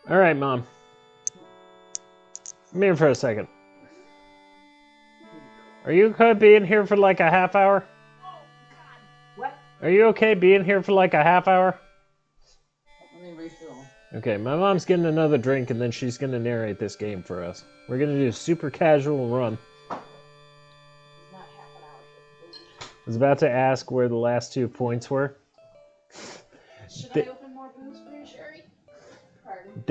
All right, Mom. Come here for a second. Are you okay being here for like a half hour? Oh, God. What? Are you okay being here for like a half hour? Let me refill. Okay, my mom's getting another drink and then she's going to narrate this game for us. We're going to do a super casual run. It's not half an hour. I was about to ask where the last 2 points were. Should I open more booze for you, Sherry? Pardon?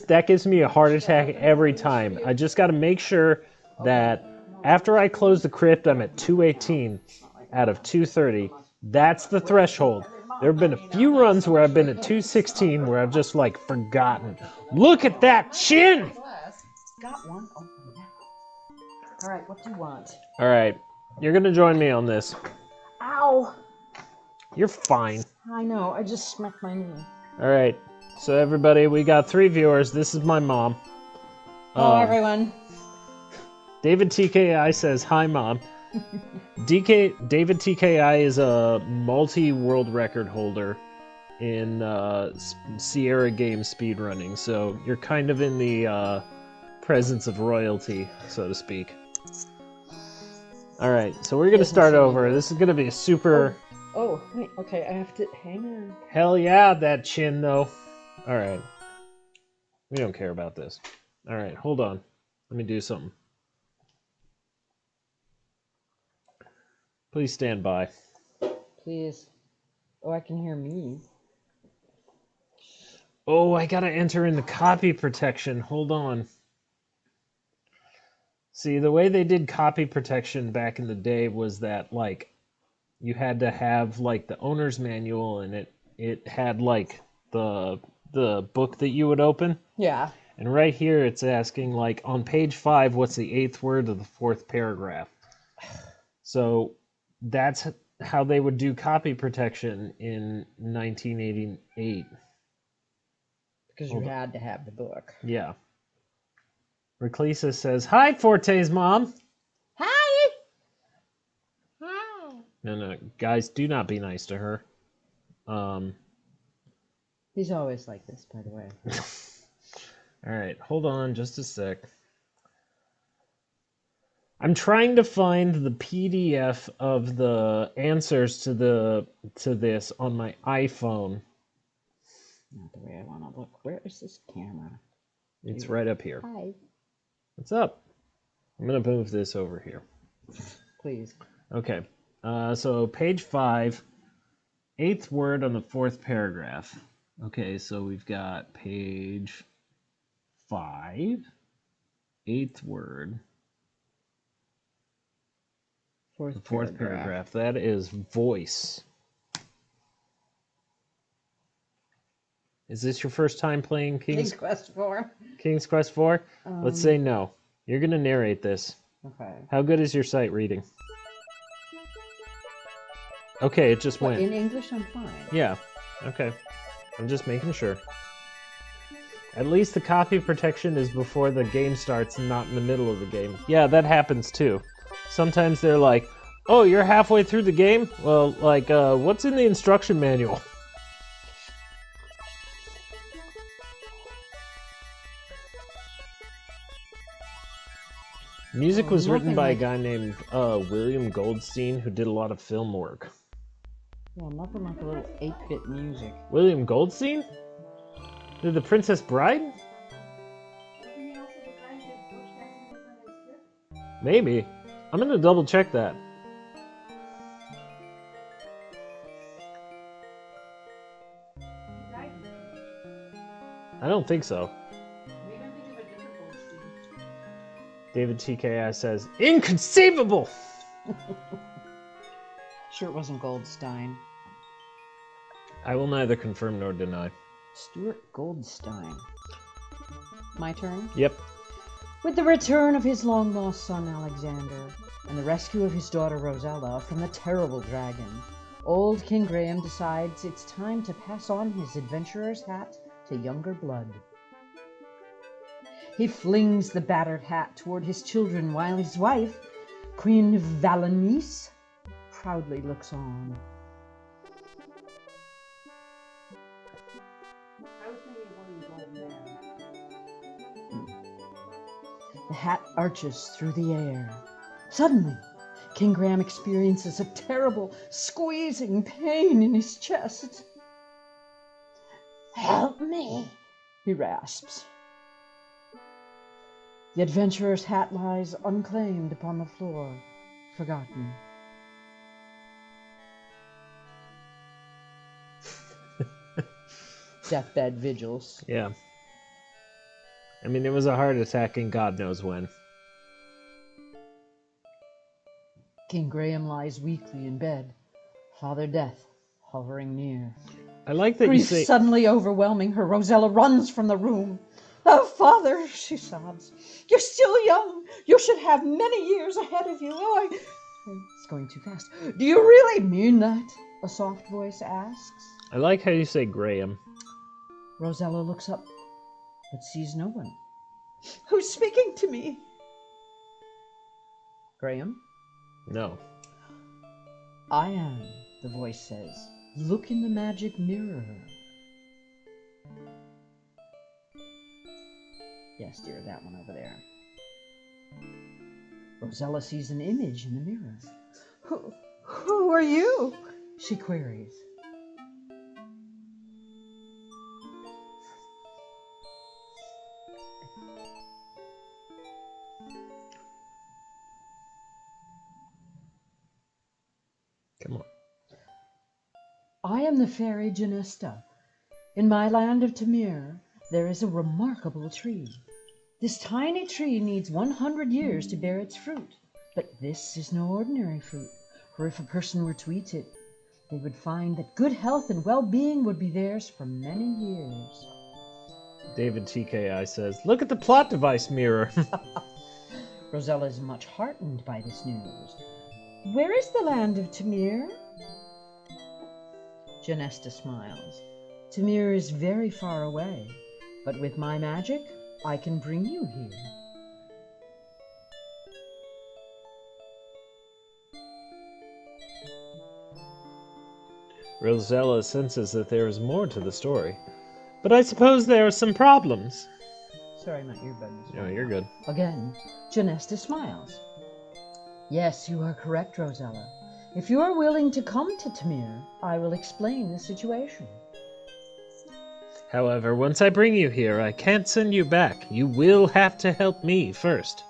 That gives me a heart attack every time. I just got to make sure that after I close the crypt, I'm at 218 out of 230. That's the threshold. There have been a few runs where I've been at 216 where I've just like forgotten. Look at that chin! Got one. Open now. All right, what do you want? All right, you're going to join me on this. Ow! You're fine. I know, I just smacked my knee. All right, so everybody, we got 3 viewers. This is my mom. Hello, everyone. David TKI says, hi, Mom. David TKI is a multi-world record holder in Sierra Game speedrunning, so you're kind of in the presence of royalty, so to speak. All right, so we're going to start over. This is going to be a super... Oh, okay, I have to... Hang on. Hell yeah, that chin, though. All right. We don't care about this. All right, hold on. Let me do something. Please stand by. Please. Oh, I can hear me. Oh, I gotta enter in the copy protection. Hold on. See, the way they did copy protection back in the day was that, like, you had to have, like, the owner's manual, and it had, like, the book that you would open. Yeah. And right here, it's asking, like, on page 5, what's the 8th word of the 4th paragraph? So that's how they would do copy protection in 1988. Because you had to have the book. Yeah. Reclisa says, hi, Forte's mom. Hi! Hi! No, guys, do not be nice to her. He's always like this, by the way. All right, hold on just a sec. I'm trying to find the PDF of the answers to this on my iPhone. Not the way I want to look. Where is this camera? It's right up here. Hi. What's up? I'm going to move this over here. Please. Okay. So page 5, 8th word on the 4th paragraph. Okay, so we've got page 5, 8th word. The fourth paragraph. That is voice. Is this your first time playing King's Quest 4? King's Quest 4? Let's say no. You're going to narrate this. Okay. How good is your sight reading? Okay, it just went. In English, I'm fine. Yeah. Okay. I'm just making sure. At least the copy protection is before the game starts and not in the middle of the game. Yeah, that happens too. Sometimes they're like, oh, you're halfway through the game? Well, like, what's in the instruction manual? Music was written by a guy named William Goldstein, who did a lot of film work. Yeah, nothing like a little 8-bit music. William Goldstein? Did The Princess Bride? Maybe. I'm gonna double check that. I don't think so. David TKI says, inconceivable! Sure it wasn't Goldstein. I will neither confirm nor deny. Stuart Goldstein. My turn? Yep. With the return of his long-lost son Alexander, and the rescue of his daughter Rosella from the terrible dragon, old King Graham decides it's time to pass on his adventurer's hat to younger blood. He flings the battered hat toward his children while his wife, Queen Valenice, proudly looks on. I The hat arches through the air. Suddenly, King Graham experiences a terrible, squeezing pain in his chest. "Help me," he rasps. The adventurer's hat lies unclaimed upon the floor, forgotten. Deathbed vigils. Yeah. I mean, it was a heart attack and God knows when. King Graham lies weakly in bed, Father Death hovering near. I like that Grief you say... suddenly overwhelming her, Rosella runs from the room. "Oh, Father," she sobs, "you're still young. You should have many years ahead of you." "Oh, It's going too fast. "Do you really mean that?" a soft voice asks. I like how you say Graham. Rosella looks up, but sees no one. "Who's speaking to me?" "Graham?" No. "I am," the voice says. "Look in the magic mirror." Yes, dear, that one over there. Rosella sees an image in the mirror. Who are you?" she queries. Come on. "I am the fairy Genesta. In my land of Tamir, there is a remarkable tree. This tiny tree needs 100 years to bear its fruit. But this is no ordinary fruit, for if a person were to eat it, they would find that good health and well-being would be theirs for many years." David TKI says, "Look at the plot device mirror." Rosella is much heartened by this news. "Where is the land of Tamir?" Genesta smiles. "Tamir is very far away, but with my magic, I can bring you here." Rosella senses that there is more to the story. "But I suppose there are some problems." Sorry, my earbuds. No, you're good. Again, Genesta smiles. "Yes, you are correct, Rosella. If you are willing to come to Tamir, I will explain the situation." However, once I bring you here, I can't send you back. You will have to help me first.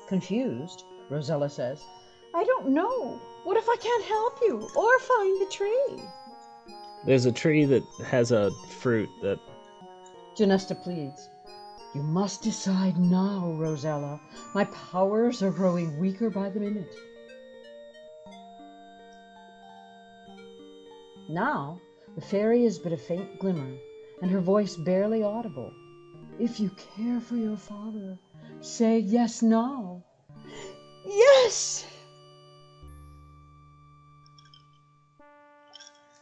Confused, Rosella says, "I don't know. What if I can't help you or find the tree?" There's a tree that has a fruit that... Genesta pleads. "You must decide now, Rosella. My powers are growing weaker by the minute." Now, the fairy is but a faint glimmer, and her voice barely audible. "If you care for your father, say yes now." "Yes!"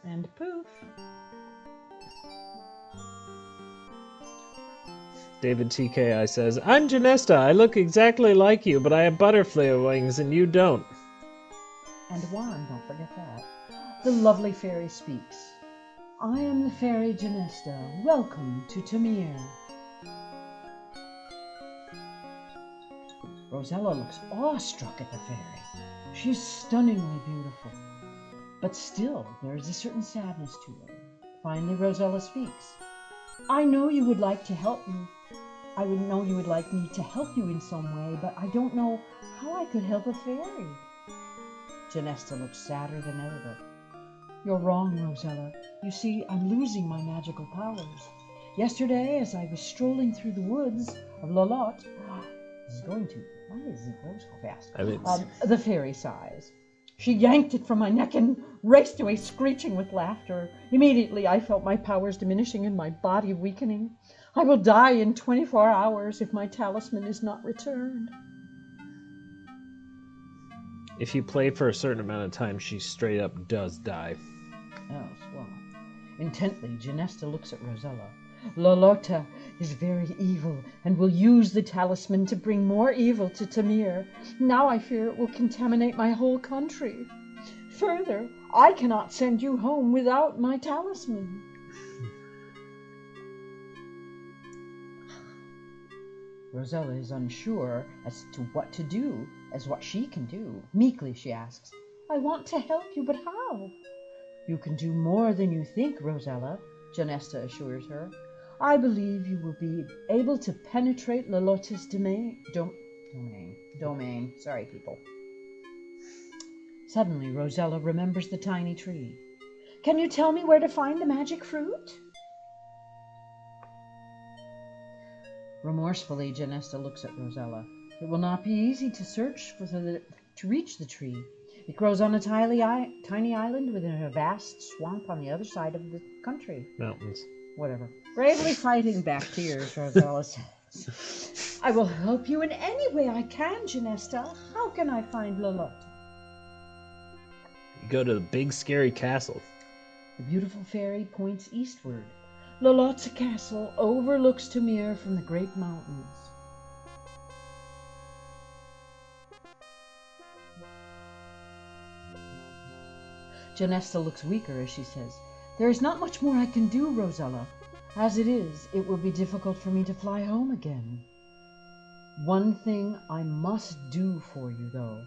And poof. David TKI says, "I'm Genesta. I look exactly like you, but I have butterfly wings and you don't." And wand, don't forget that. The lovely fairy speaks. "I am the fairy Genesta. Welcome to Tamir." Rosella looks awestruck at the fairy. She's stunningly beautiful. But still, there is a certain sadness to her. Finally, Rosella speaks. "I know you would like to help me. I would know you would like me to help you in some way, but I don't know how I could help a fairy." Genesta looks sadder than ever. "You're wrong, Rosella. You see, I'm losing my magical powers. Yesterday, as I was strolling through the woods of Lolot, why is it going so fast? I mean, The fairy sighs. She yanked it from my neck and raced away screeching with laughter. Immediately, I felt my powers diminishing and my body weakening. I will die in 24 hours if my talisman is not returned." if you play for a certain amount of time, she straight up does die. Oh, well. Intently, Genesta looks at Rosella. "Lolota is very evil and will use the talisman to bring more evil to Tamir. Now I fear it will contaminate my whole country. Further, I cannot send you home without my talisman." Rosella is unsure as to what to do, as what she can do. Meekly she asks, I want to help you, but how? You can do more than you think, Rosella, Genesta assures her. I believe you will be able to penetrate Lolotte's domain. Sorry, people. Suddenly, Rosella remembers the tiny tree. Can you tell me where to find the magic fruit? Remorsefully, Genesta looks at Rosella. It will not be easy to search to reach the tree. It grows on a tiny island within a vast swamp on the other side of the country. Mountains. Whatever. Bravely fighting back tears, Rosella says, I will help you in any way I can, Genesta. How can I find Lolotte? You go to the big scary castle. The beautiful fairy points eastward. Lolotte's castle overlooks Tamir from the great mountains. Genesta looks weaker as she says, There is not much more I can do, Rosella. As it is, it will be difficult for me to fly home again. One thing I must do for you, though.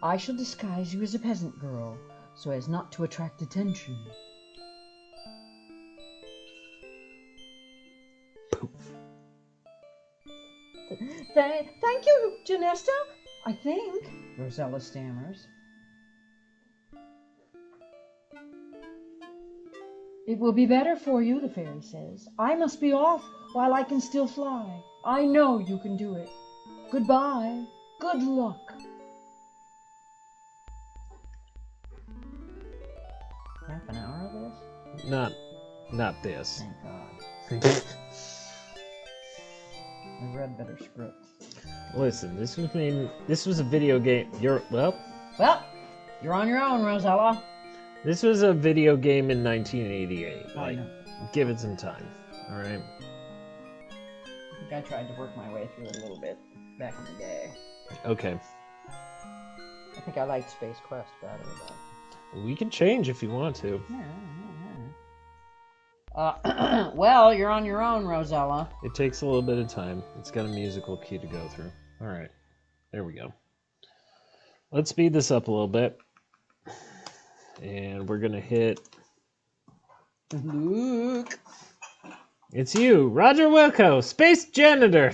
I shall disguise you as a peasant girl, so as not to attract attention. Thank you, Genesta, I think, Rosella stammers. It will be better for you, the fairy says. I must be off while I can still fly. I know you can do it. Goodbye. Good luck. Half an hour of this? Not this. Thank God. I read better scripts. Listen, this was a video game. Well, you're on your own, Rosella. This was a video game in 1988. I know. Give it some time. All right. I think I tried to work my way through it a little bit back in the day. Okay. I think I liked Space Quest better, but... We can change if you want to. Well, you're on your own, Rosella. It takes a little bit of time. It's got a musical key to go through. All right. There we go. Let's speed this up a little bit. And we're going to hit... Luke. It's you, Roger Wilco, Space Janitor.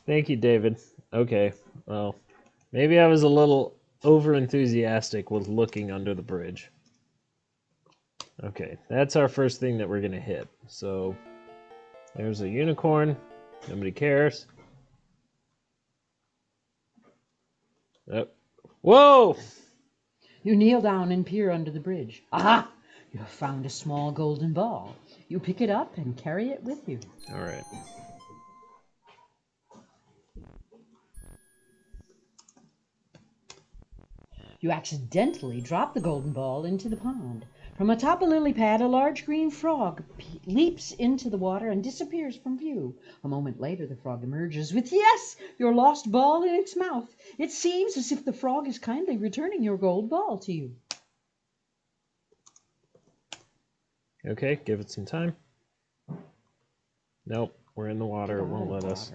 Thank you, David. Okay, well, maybe I was a little over-enthusiastic with looking under the bridge. Okay, that's our first thing that we're going to hit. So, there's a unicorn. Nobody cares. Oh. Whoa! You kneel down and peer under the bridge. Aha! You have found a small golden ball. You pick it up and carry it with you. All right. You accidentally drop the golden ball into the pond. From atop a lily pad, a large green frog leaps into the water and disappears from view. A moment later, the frog emerges with, yes, your lost ball in its mouth. It seems as if the frog is kindly returning your gold ball to you. Okay, give it some time. Nope, we're in the water. It won't let us.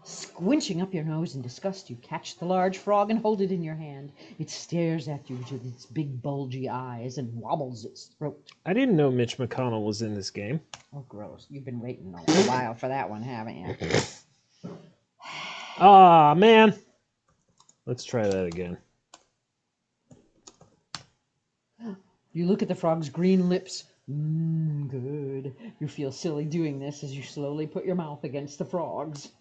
Squinching up your nose in disgust, you catch the large frog and hold it in your hand. It stares at you with its big bulgy eyes and wobbles its throat. I didn't know Mitch McConnell was in this game. Oh, gross. You've been waiting a while for that one, haven't you? Aw, man. Let's try that again. You look at the frog's green lips. Good. You feel silly doing this as you slowly put your mouth against the frog's.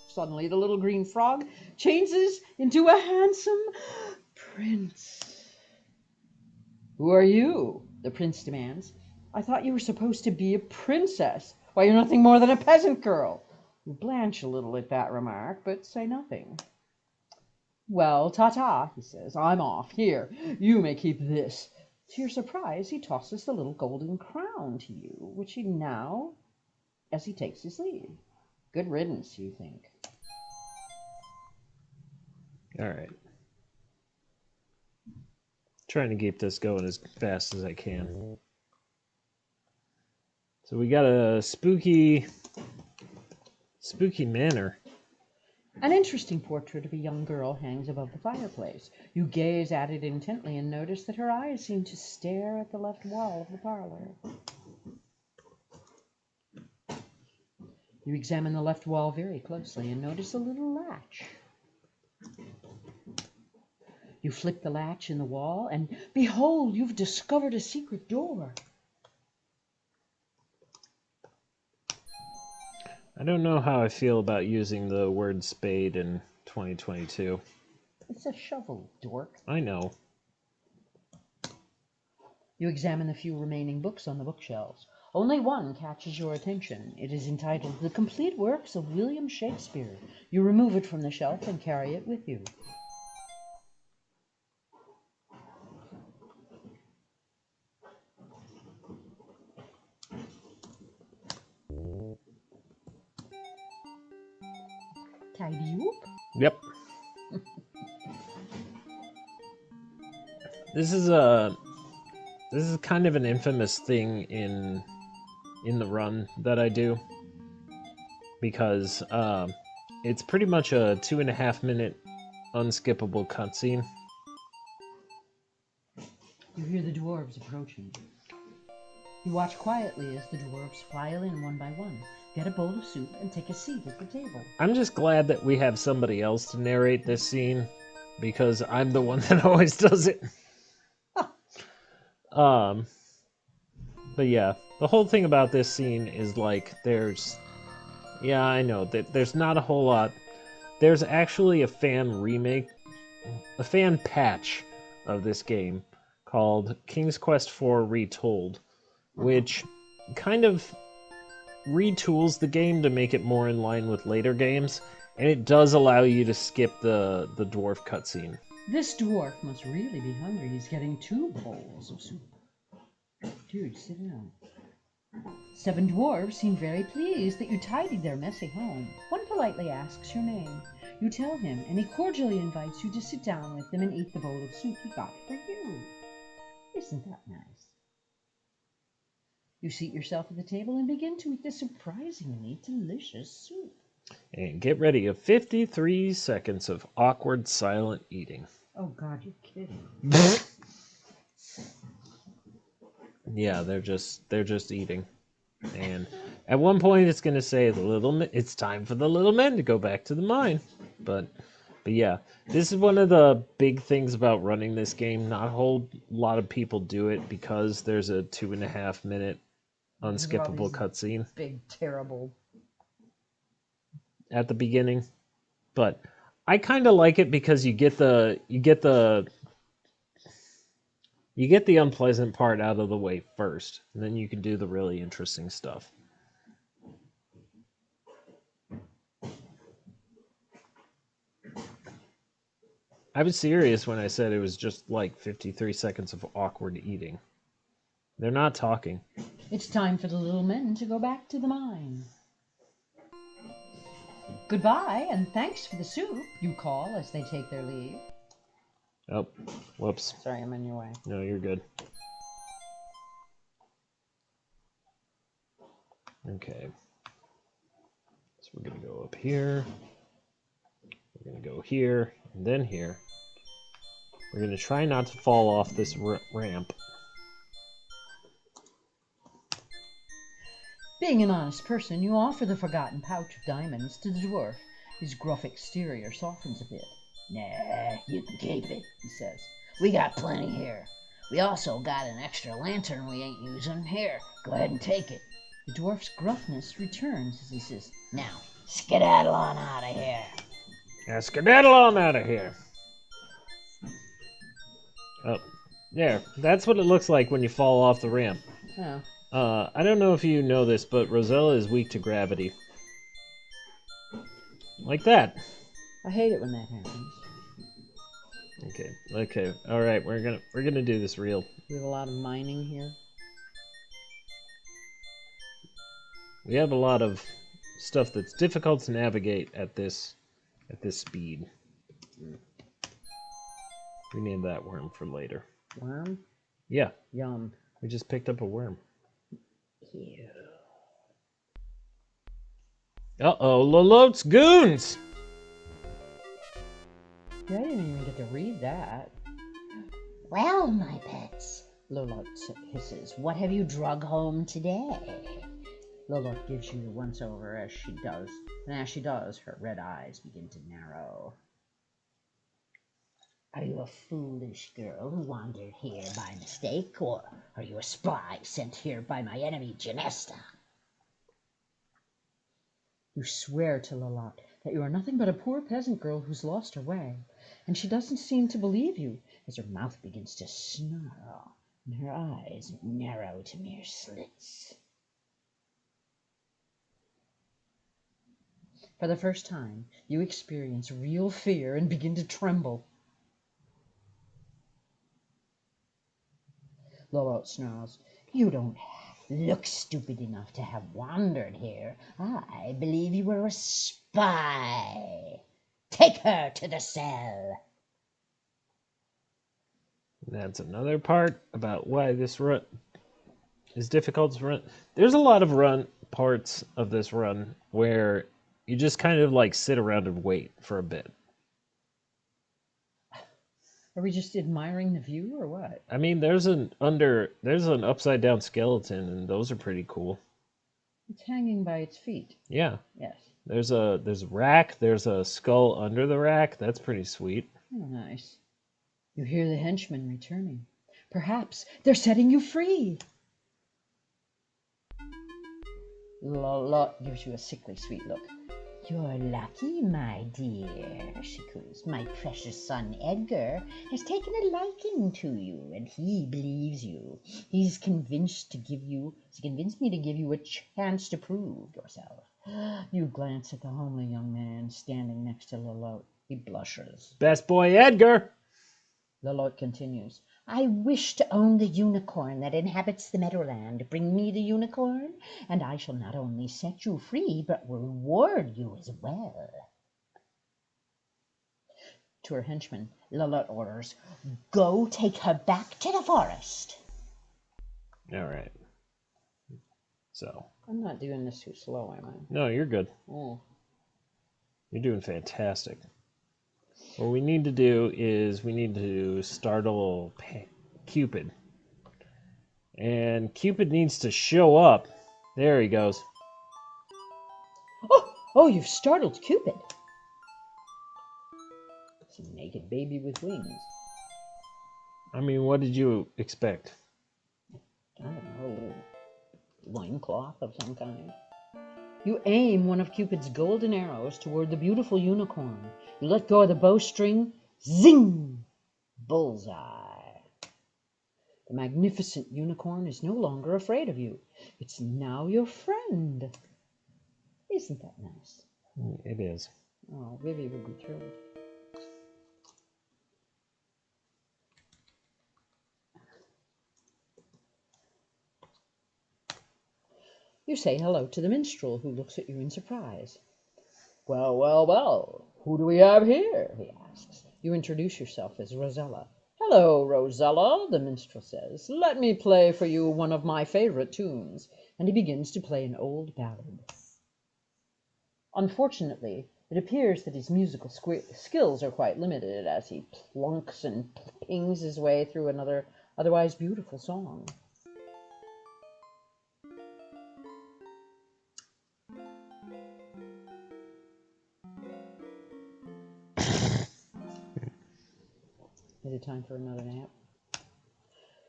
Suddenly, the little green frog changes into a handsome prince. Who are you? The prince demands. I thought you were supposed to be a princess. Why, you're nothing more than a peasant girl. You blanch a little at that remark, but say nothing. Well, ta-ta, he says. I'm off. Here, you may keep this. To your surprise, he tosses the little golden crown to you, which he now, as he takes his leave. Good riddance, you think. All right. Trying to keep this going as fast as I can. So we got a spooky manor. An interesting portrait of a young girl hangs above the fireplace. You gaze at it intently and notice that her eyes seem to stare at the left wall of the parlor. You examine the left wall very closely and notice a little latch. You flip the latch in the wall and behold, you've discovered a secret door. I don't know how I feel about using the word spade in 2022. It's a shovel, dork. I know. You examine the few remaining books on the bookshelves. Only one catches your attention. It is entitled The Complete Works of William Shakespeare. You remove it from the shelf and carry it with you. Tidy whoop. Yep. This is kind of an infamous thing in the run that I do, because it's pretty much a 2.5 minute unskippable cutscene. You hear the dwarves approaching. You watch quietly as the dwarves file in one by one, get a bowl of soup, and take a seat at the table. I'm just glad that we have somebody else to narrate this scene, because I'm the one that always does it. But yeah, the whole thing about this scene is like I know that there's not a whole lot. There's actually a fan patch of this game called King's Quest IV Retold, which kind of retools the game to make it more in line with later games, and it does allow you to skip the dwarf cutscene. This dwarf must really be hungry. He's getting 2 bowls of soup. Dude, sit down. 7 dwarves seem very pleased that you tidied their messy home. One politely asks your name. You tell him, and he cordially invites you to sit down with him and eat the bowl of soup he got for you. Isn't that nice? You seat yourself at the table and begin to eat the surprisingly delicious soup. And get ready of 53 seconds of awkward, silent eating. Oh God, you're kidding. Yeah, they're just eating. And at one point it's going to say it's time for the little men to go back to the mine. But yeah, this is one of the big things about running this game. Not a whole lot of people do it because there's a 2.5 minute unskippable cutscene. Big, terrible. At the beginning. But I kind of like it because you get the unpleasant part out of the way first, and then you can do the really interesting stuff. I was serious when I said it was just like 53 seconds of awkward eating. They're not talking. It's time for the little men to go back to the mine. Goodbye, and thanks for the soup, you call as they take their leave. Oh, whoops. Sorry, I'm in your way. No, you're good. Okay. So we're going to go up here. We're going to go here, and then here. We're going to try not to fall off this ramp. Being an honest person, you offer the forgotten pouch of diamonds to the dwarf. His gruff exterior softens a bit. Nah, you can keep it, he says. We got plenty here. We also got an extra lantern we ain't using. Here, go ahead and take it. The dwarf's gruffness returns as he says, Now, skedaddle on out of here. Now skedaddle on out of here. Oh, there. That's what it looks like when you fall off the ramp. oh, I don't know if you know this, but Rosella is weak to gravity. Like that. I hate it when that happens. Okay. All right, we're gonna do this real. We have a lot of mining here. We have a lot of stuff that's difficult to navigate at this speed. We need that worm for later. Worm? Yeah, Yum. we just picked up a worm. Ew. Uh-oh, Lolot's goons! Yeah, I didn't even get to read that. Well, my pets, Lolot hisses, what have you drug home today? Lolot gives you the once-over as she does, and as she does, her red eyes begin to narrow. Are you a foolish girl who wandered here by mistake, or are you a spy sent here by my enemy, Janesta? You swear to Lolot that you are nothing but a poor peasant girl who's lost her way, and she doesn't seem to believe you, as her mouth begins to snarl and her eyes narrow to mere slits. For the first time, you experience real fear and begin to tremble. Lolot snarls, You don't look stupid enough to have wandered here. I believe you were a spy. Take her to the cell. That's another part about why this run is difficult to run. There's a lot of run parts of this run where you just kind of like sit around and wait for a bit. are we just admiring the view or what? I mean, there's an upside down skeleton, and those are pretty cool. It's hanging by its feet. Yeah. Yes. There's a rack, there's a skull under the rack. That's pretty sweet. Oh, nice. You hear the henchmen returning. Perhaps they're setting you free. Lolot gives you a sickly sweet look. You're lucky, my dear, she coos. My precious son Edgar has taken a liking to you, and he believes you. He's convinced me to give you a chance to prove yourself. You glance at the homely young man standing next to Lolot. He blushes. Best boy Edgar! Lolot continues. I wish to own the unicorn that inhabits the Meadowland. Bring me the unicorn, and I shall not only set you free, but reward you as well. To her henchman, Lolot orders, go take her back to the forest. All right. So. I'm not doing this too slow, am I? No, you're good. Oh. You're doing fantastic. What we need to do is we need to startle Cupid. And Cupid needs to show up. There he goes. Oh, you've startled Cupid. It's a naked baby with wings. I mean, what did you expect? I don't know, a little loincloth of some kind. You aim one of Cupid's golden arrows toward the beautiful unicorn. You let go of the bowstring. Zing! Bullseye. The magnificent unicorn is no longer afraid of you. It's now your friend. Isn't that nice? It is. Oh, Vivi would be thrilled. You say hello to the minstrel, who looks at you in surprise. Well, well, well, who do we have here? He asks. You introduce yourself as Rosella. Hello, Rosella, the minstrel says. Let me play for you one of my favorite tunes. And he begins to play an old ballad. Unfortunately, it appears that his musical skills are quite limited as he plunks and pings his way through another otherwise beautiful song. Is it time for another nap?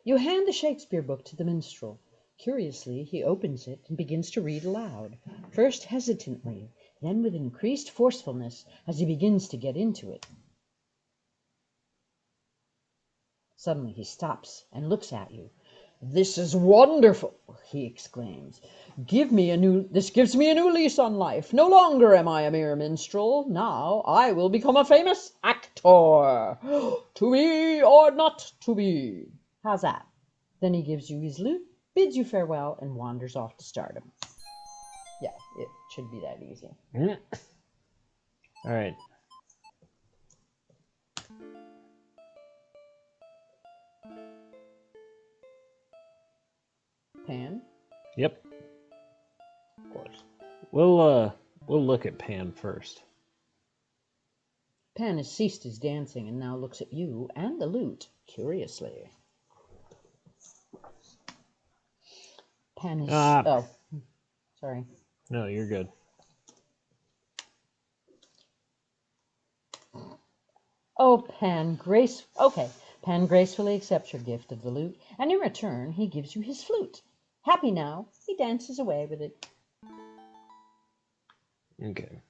You hand the Shakespeare book to the minstrel. Curiously, he opens it and begins to read aloud, first hesitantly, then with increased forcefulness as he begins to get into it. Suddenly he stops and looks at you. This is wonderful, he exclaims. This gives me a new lease on life. No longer am I a mere minstrel. Now I will become a famous actor. To be or not to be. How's that? Then he gives you his lute, bids you farewell, and wanders off to stardom. Yeah, it should be that easy. All right. Pan? Yep. Of course. We'll We'll look at Pan first. Pan has ceased his dancing and now looks at you and the lute curiously. Pan is... oh, sorry. No, you're good. Oh, Pan gracefully accepts your gift of the lute, and in return he gives you his flute. Happy now, he dances away with it. Okay.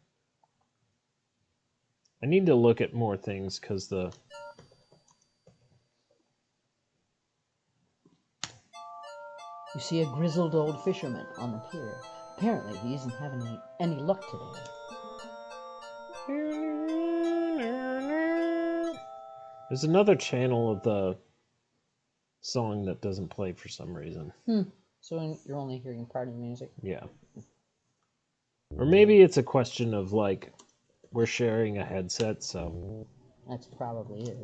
I need to look at more things because the... You see a grizzled old fisherman on the pier. Apparently he isn't having any luck today. There's another channel of the song that doesn't play for some reason. So you're only hearing part of the music? Yeah. Or maybe it's a question of, like, we're sharing a headset, so... That's probably it.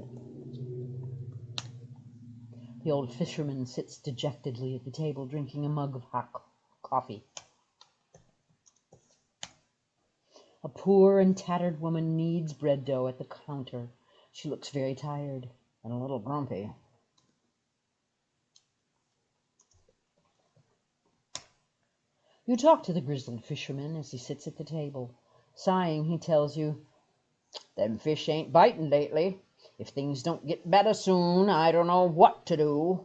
The old fisherman sits dejectedly at the table drinking a mug of hot coffee. A poor and tattered woman kneads bread dough at the counter. She looks very tired and a little grumpy. You talk to the grizzled fisherman as he sits at the table. Sighing, he tells you, "Them fish ain't biting lately. If things don't get better soon, I don't know what to do."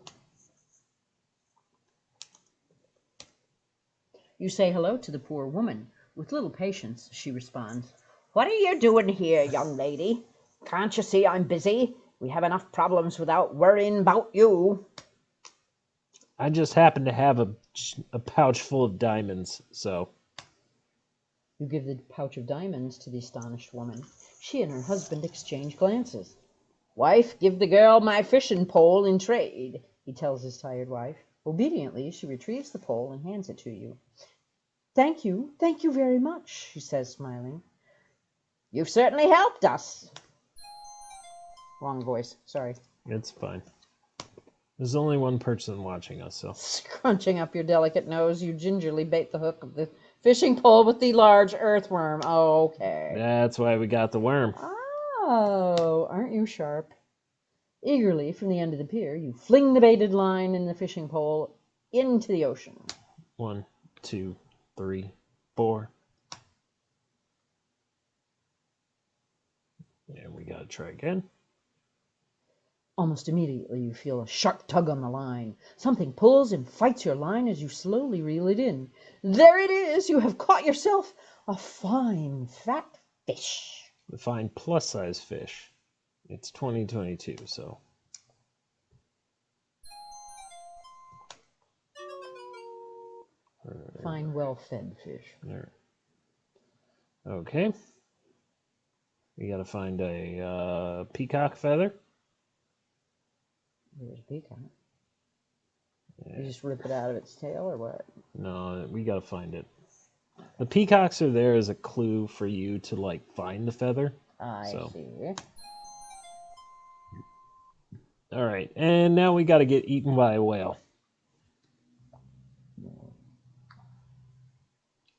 You say hello to the poor woman. With little patience, she responds, "What are you doing here, young lady? Can't you see I'm busy? We have enough problems without worrying about you." I just happen to have a pouch full of diamonds, so... You give the pouch of diamonds to the astonished woman. She and her husband exchange glances. "Wife, give the girl my fishing pole in trade," he tells his tired wife. Obediently, she retrieves the pole and hands it to you. Thank you very much," she says, smiling. "You've certainly helped us." Wrong voice, sorry. It's fine. There's only one person watching us, so... Scrunching up your delicate nose, you gingerly bait the hook of the fishing pole with the large earthworm. Oh, okay. That's why we got the worm. Oh, aren't you sharp? Eagerly, from the end of the pier, you fling the baited line and the fishing pole into the ocean. 1, 2, 3, 4. And we gotta try again. Almost immediately, you feel a sharp tug on the line. Something pulls and fights your line as you slowly reel it in. There it is! You have caught yourself a fine, fat fish. The fine plus-size fish. It's 2022, so... Fine, well-fed fish. There. Okay. We gotta find a peacock feather. There's a peacock. You just rip it out of its tail, or what? No, we gotta find it. The peacocks are there as a clue for you to, like, find the feather. I see. Alright, and now we gotta get eaten by a whale.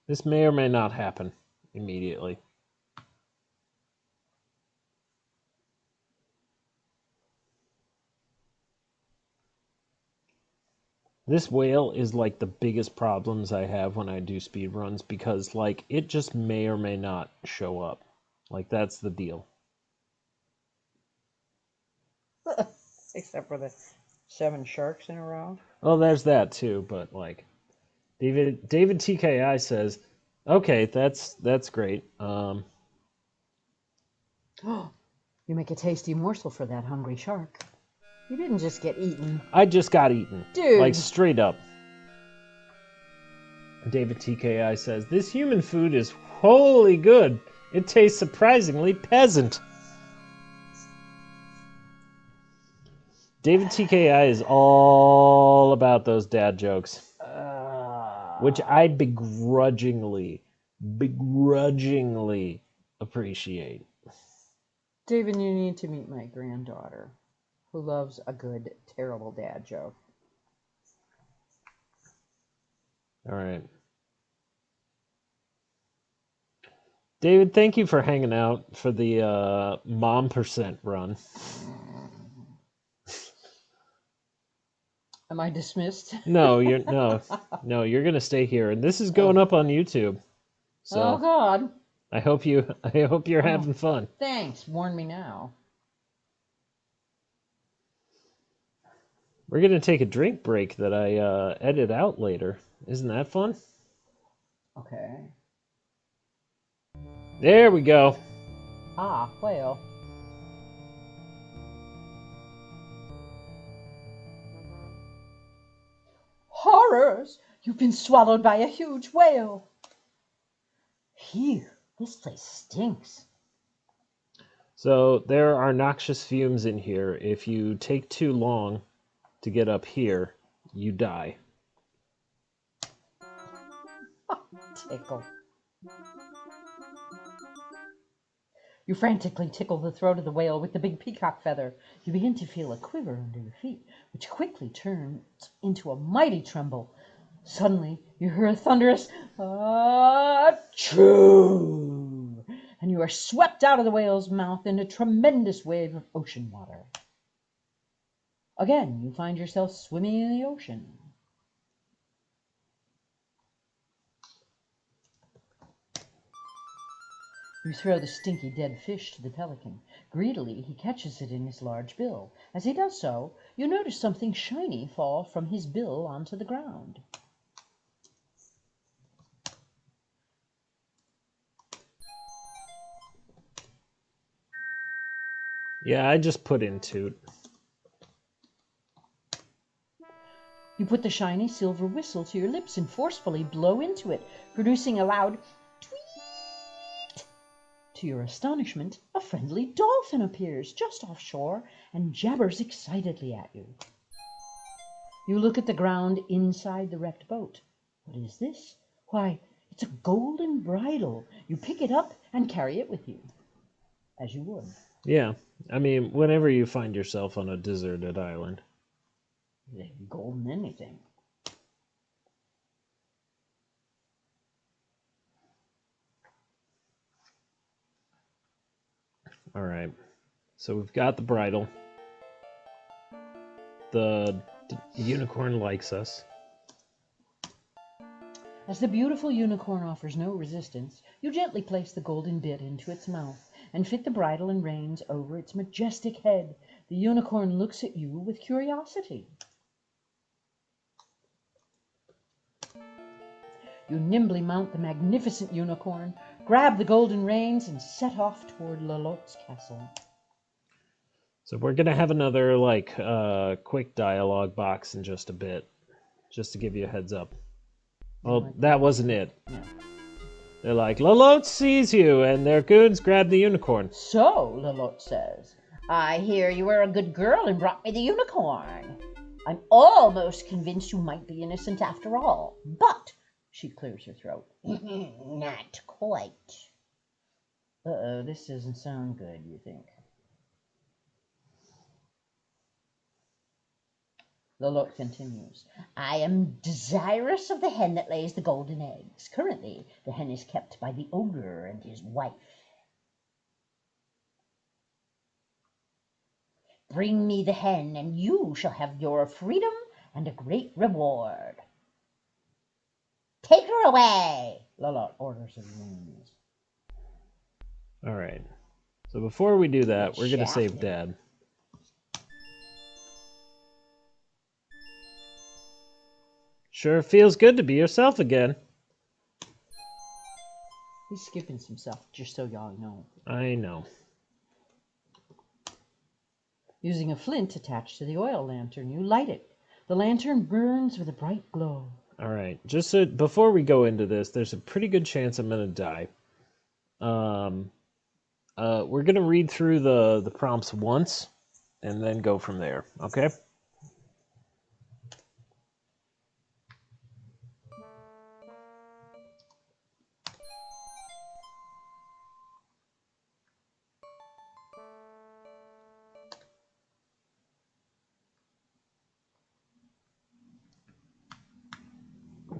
This may or may not happen immediately. This whale is like the biggest problems I have when I do speed runs because, like, it just may or may not show up. Like, that's the deal. Except for the 7 sharks in a row. Oh, there's that too, but, like, David TKI says, okay, that's great. You make a tasty morsel for that hungry shark. You didn't just get eaten. I just got eaten. Dude. Like, straight up. David TKI says, this human food is wholly good. It tastes surprisingly peasant. David TKI is all about those dad jokes. Which I begrudgingly appreciate. David, you need to meet my granddaughter, who loves a good, terrible dad joke. All right. David, thank you for hanging out for the mom percent run. Am I dismissed? No, you're gonna stay here, and this is going Oh. up on YouTube. Oh So God. I hope you're Oh, having fun. thanks. Warn me now. We're gonna take a drink break that I edit out later. Isn't that fun? Okay. There we go. Ah, whale. Horrors! You've been swallowed by a huge whale. Phew, this place stinks. So there are noxious fumes in here. If you take too long to get up here, you die. Tickle. You frantically tickle the throat of the whale with the big peacock feather. You begin to feel a quiver under your feet, which quickly turns into a mighty tremble. Suddenly, you hear a thunderous achoo, and you are swept out of the whale's mouth in a tremendous wave of ocean water. Again, you find yourself swimming in the ocean. You throw the stinky dead fish to the pelican. Greedily, he catches it in his large bill. As he does so, you notice something shiny fall from his bill onto the ground. Yeah, I just put in toot. You put the shiny silver whistle to your lips and forcefully blow into it, producing a loud tweet. To your astonishment, a friendly dolphin appears just offshore and jabbers excitedly at you. You look at the ground inside the wrecked boat. What is this? Why, it's a golden bridle. You pick it up and carry it with you, as you would. Yeah, I mean, whenever you find yourself on a deserted island. Golden anything. All right. So we've got the bridle. The unicorn likes us. As the beautiful unicorn offers no resistance, you gently place the golden bit into its mouth and fit the bridle and reins over its majestic head. The unicorn looks at you with curiosity. You nimbly mount the magnificent unicorn, grab the golden reins, and set off toward Lolot's castle. So we're gonna have another quick dialogue box in just a bit, just to give you a heads up. Well, that wasn't it. Yeah. They're like, Lolot sees you, and their goons grab the unicorn. So, Lolot says, I hear you were a good girl and brought me the unicorn. I'm almost convinced you might be innocent after all, but she clears her throat. not quite. Uh-oh, this doesn't sound good, you think. Lolot continues. I am desirous of the hen that lays the golden eggs. Currently, the hen is kept by the ogre and his wife. Bring me the hen, and you shall have your freedom and a great reward. Take her away, Lolot orders her wounds. All right. So before we do that, we're gonna save Dad. Sure feels good to be yourself again. He's skipping some stuff, just so y'all know. I know. Using a flint attached to the oil lantern, you light it. The lantern burns with a bright glow. All right. Just so before we go into this, there's a pretty good chance I'm gonna die. We're gonna read through the prompts once, and then go from there. Okay.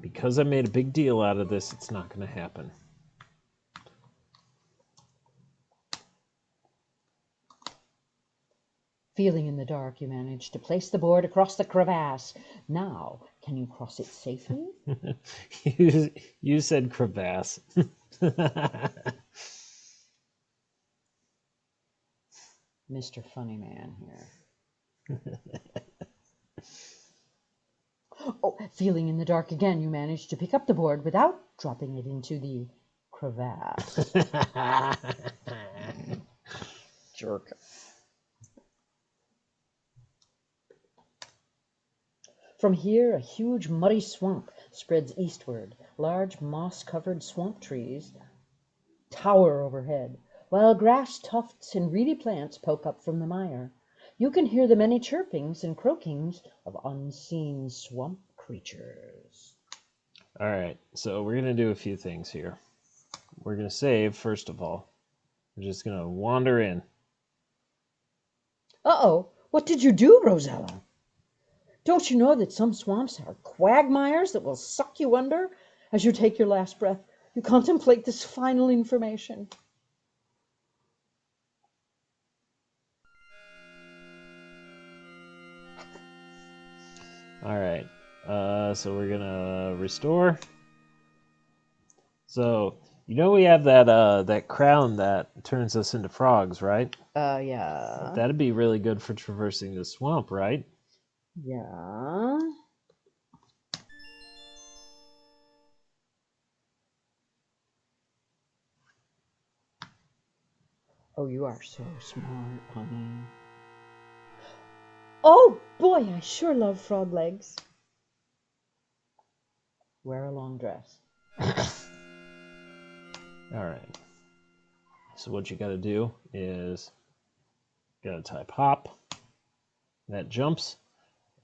Because I made a big deal out of this, it's not going to happen. Feeling in the dark, you manage to place the board across the crevasse. Now, can you cross it safely? You said crevasse. Mr. Funny Man here. Oh, feeling in the dark again, you manage to pick up the board without dropping it into the crevasse. Jerk. From here, a huge muddy swamp spreads eastward. Large moss-covered swamp trees tower overhead, while grass tufts and reedy plants poke up from the mire. You can hear the many chirpings and croakings of unseen swamp creatures. All right, so we're going to do a few things here. We're going to save, first of all. We're just going to wander in. Uh-oh, what did you do, Rosella? Don't you know that some swamps are quagmires that will suck you under? As you take your last breath, you contemplate this final information. All right, so we're going to restore. So, you know we have that crown that turns us into frogs, right? Yeah. That'd be really good for traversing the swamp, right? Yeah. Oh, you are so smart, honey. Oh, boy, I sure love frog legs. Wear a long dress. All right. So what you got to do is got to type hop. That jumps.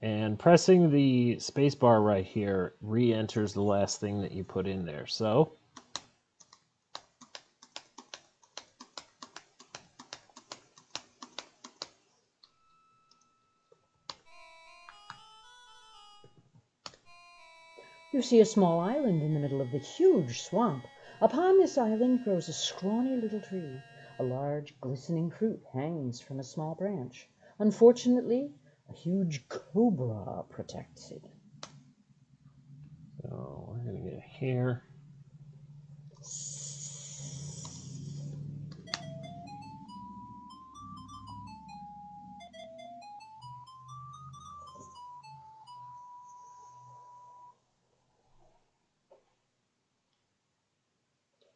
And pressing the space bar right here re-enters the last thing that you put in there. So You see a small island in the middle of the huge swamp. Upon this island grows a scrawny little tree. A large, glistening fruit hangs from a small branch. Unfortunately, a huge cobra protects it. So we're going to get a hair.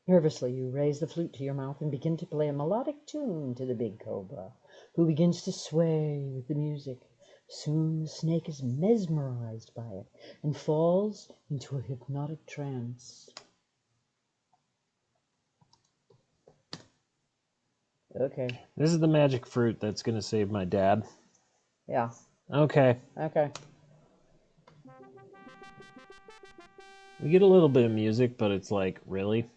Nervously, you raise the flute to your mouth and begin to play a melodic tune to the big cobra, who begins to sway with the music. Soon the snake is mesmerized by it and falls into a hypnotic trance. Okay. This is the magic fruit that's going to save my dad. Yeah. Okay. Okay. We get a little bit of music, but it's like, really?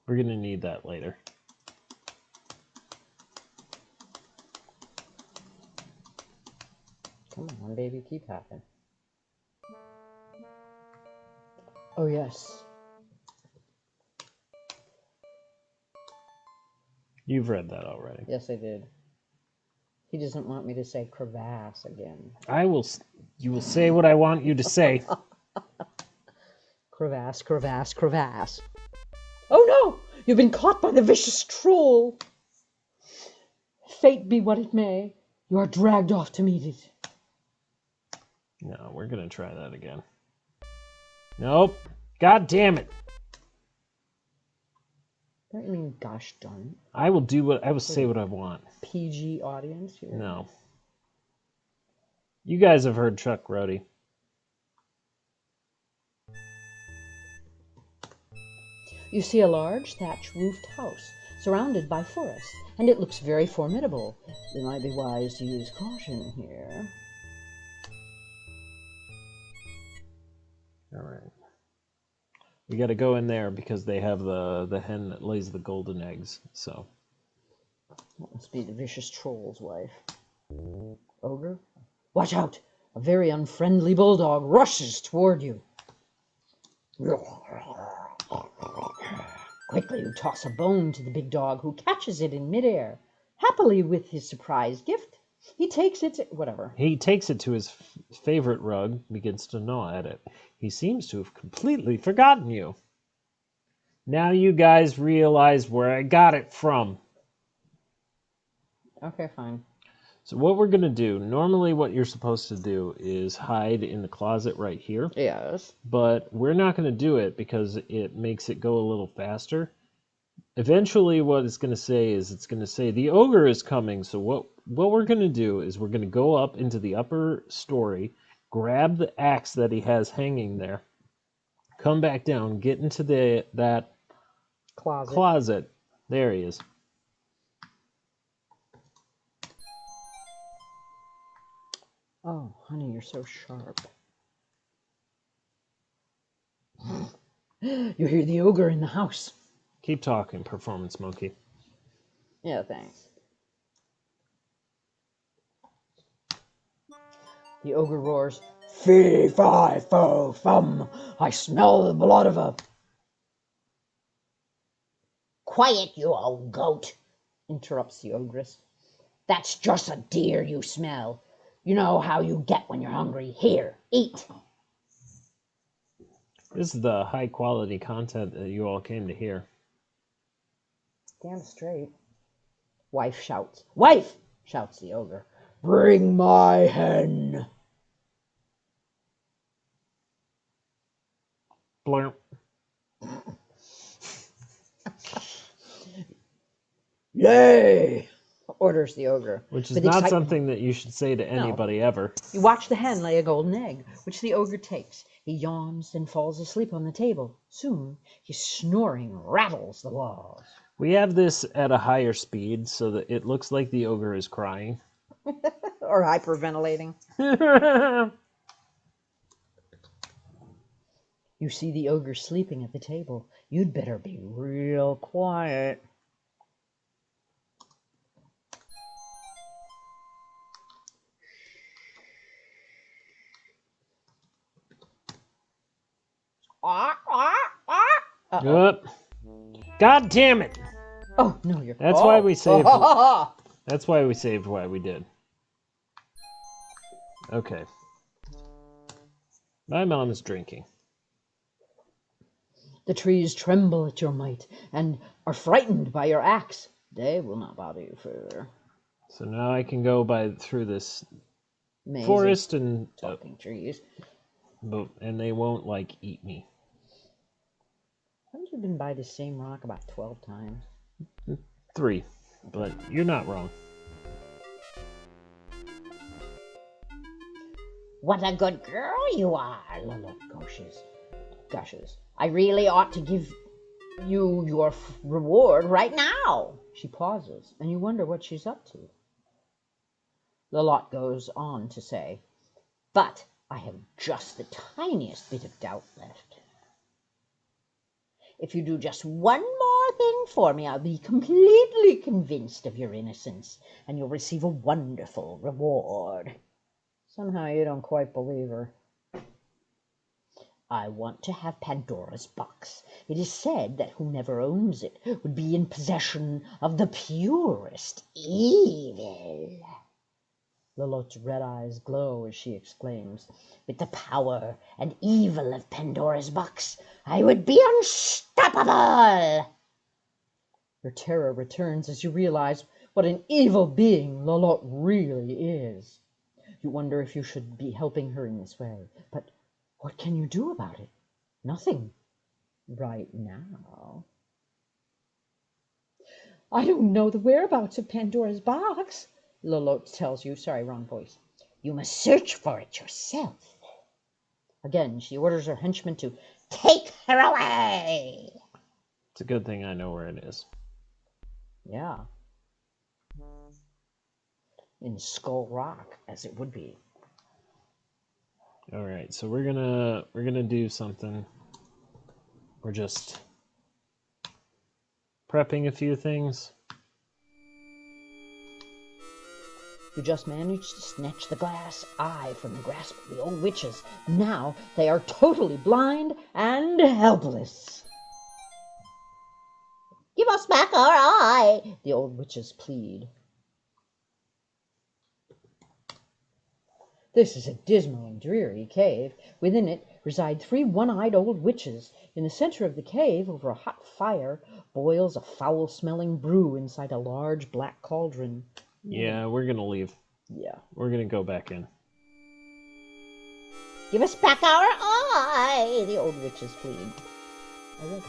We're going to need that later. Come on, baby, keep happening. Oh, yes. You've read that already. Yes, I did. He doesn't want me to say crevasse again. You will say what I want you to say. Crevasse, crevasse, crevasse. Oh no! You've been caught by the vicious troll. Fate be what it may, you are dragged off to meet it. No, we're going to try that again. Nope. God damn it. Don't you mean gosh darn it? I will say what I want. PG audience here? No. You guys have heard Chuck Rhodey. You see a large thatch-roofed house surrounded by forest, and it looks very formidable. It might be wise to use caution here. All right. We got to go in there because they have the hen that lays the golden eggs. So That must be the vicious troll's wife. Ogre? Watch out! A very unfriendly bulldog rushes toward you. Quickly you toss a bone to the big dog, who catches it in midair. Happily with his surprise gift, he takes it to... whatever. He takes it to his favorite rug, begins to gnaw at it. He seems to have completely forgotten you. Now you guys realize where I got it from. Okay, fine. So what we're going to do, normally what you're supposed to do is hide in the closet right here. Yes. But we're not going to do it because it makes it go a little faster. Eventually what it's going to say is it's going to say the ogre is coming. So what we're going to do is we're going to go up into the upper story, grab the axe that he has hanging there, come back down, get into that closet. There he is. Oh, honey, you're so sharp. You hear the ogre in the house. Keep talking, performance monkey. Yeah, thanks. The ogre roars, "Fee, fi, fo, fum! I smell the blood of a..." Quiet, you old goat, interrupts the ogress. that's just a deer you smell. You know how you get when you're hungry. Here, eat. This is the high quality content that you all came to hear. Stand straight. Wife shouts. Wife! Shouts the ogre. Bring my hen. Blurp. Yay! Orders the ogre. Which is With not excitement. something that you should say to anybody ever. You watch the hen lay a golden egg, which the ogre takes. He yawns, then falls asleep on the table. Soon, his snoring rattles the walls. We have this at a higher speed so that it looks like the ogre is crying. Or hyperventilating. You see the ogre sleeping at the table. You'd better be real quiet. Yup. God damn it! Oh, no, you're... That's why we saved. That's why we saved why we did. Okay. My mom is drinking. The trees tremble at your might and are frightened by your axe. They will not bother you further. So now I can go through this Maze forest and talking trees. and they won't like eat me. Haven't you been by the same rock about 12 times? 3, but you're not wrong. What a good girl you are, Lilith gushes. I really ought to give you your reward right now. She pauses, and you wonder what she's up to. Lilith goes on to say, but I have just the tiniest bit of doubt left. If you do just one more thing for me, I'll be completely convinced of your innocence, and you'll receive a wonderful reward. Somehow you don't quite believe her. I want to have Pandora's box. It is said that whomever owns it would be in possession of the purest evil. Lilith's red eyes glow as she exclaims, with the power and evil of Pandora's box, I would be unstoppable. Your terror returns as you realize what an evil being Lilith really is. You wonder if you should be helping her in this way, but what can you do about it? Nothing. Right now. I don't know the whereabouts of Pandora's box, Lilith tells you. Sorry, wrong voice. You must search for it yourself. Again, she orders her henchmen to take her away. It's a good thing I know where it is. Yeah. In Skull Rock, as it would be. All right, so we're gonna do something. We're just prepping a few things. You just managed to snatch the glass eye from the grasp of the old witches. Now they are totally blind and helpless. us back our eye, the old witches plead. This is a dismal and dreary cave. Within it reside 3 one-eyed old witches. In the center of the cave, over a hot fire, boils a foul-smelling brew inside a large black cauldron. Yeah, we're gonna leave. Yeah. We're gonna go back in. Give us back our eye, the old witches plead. Already.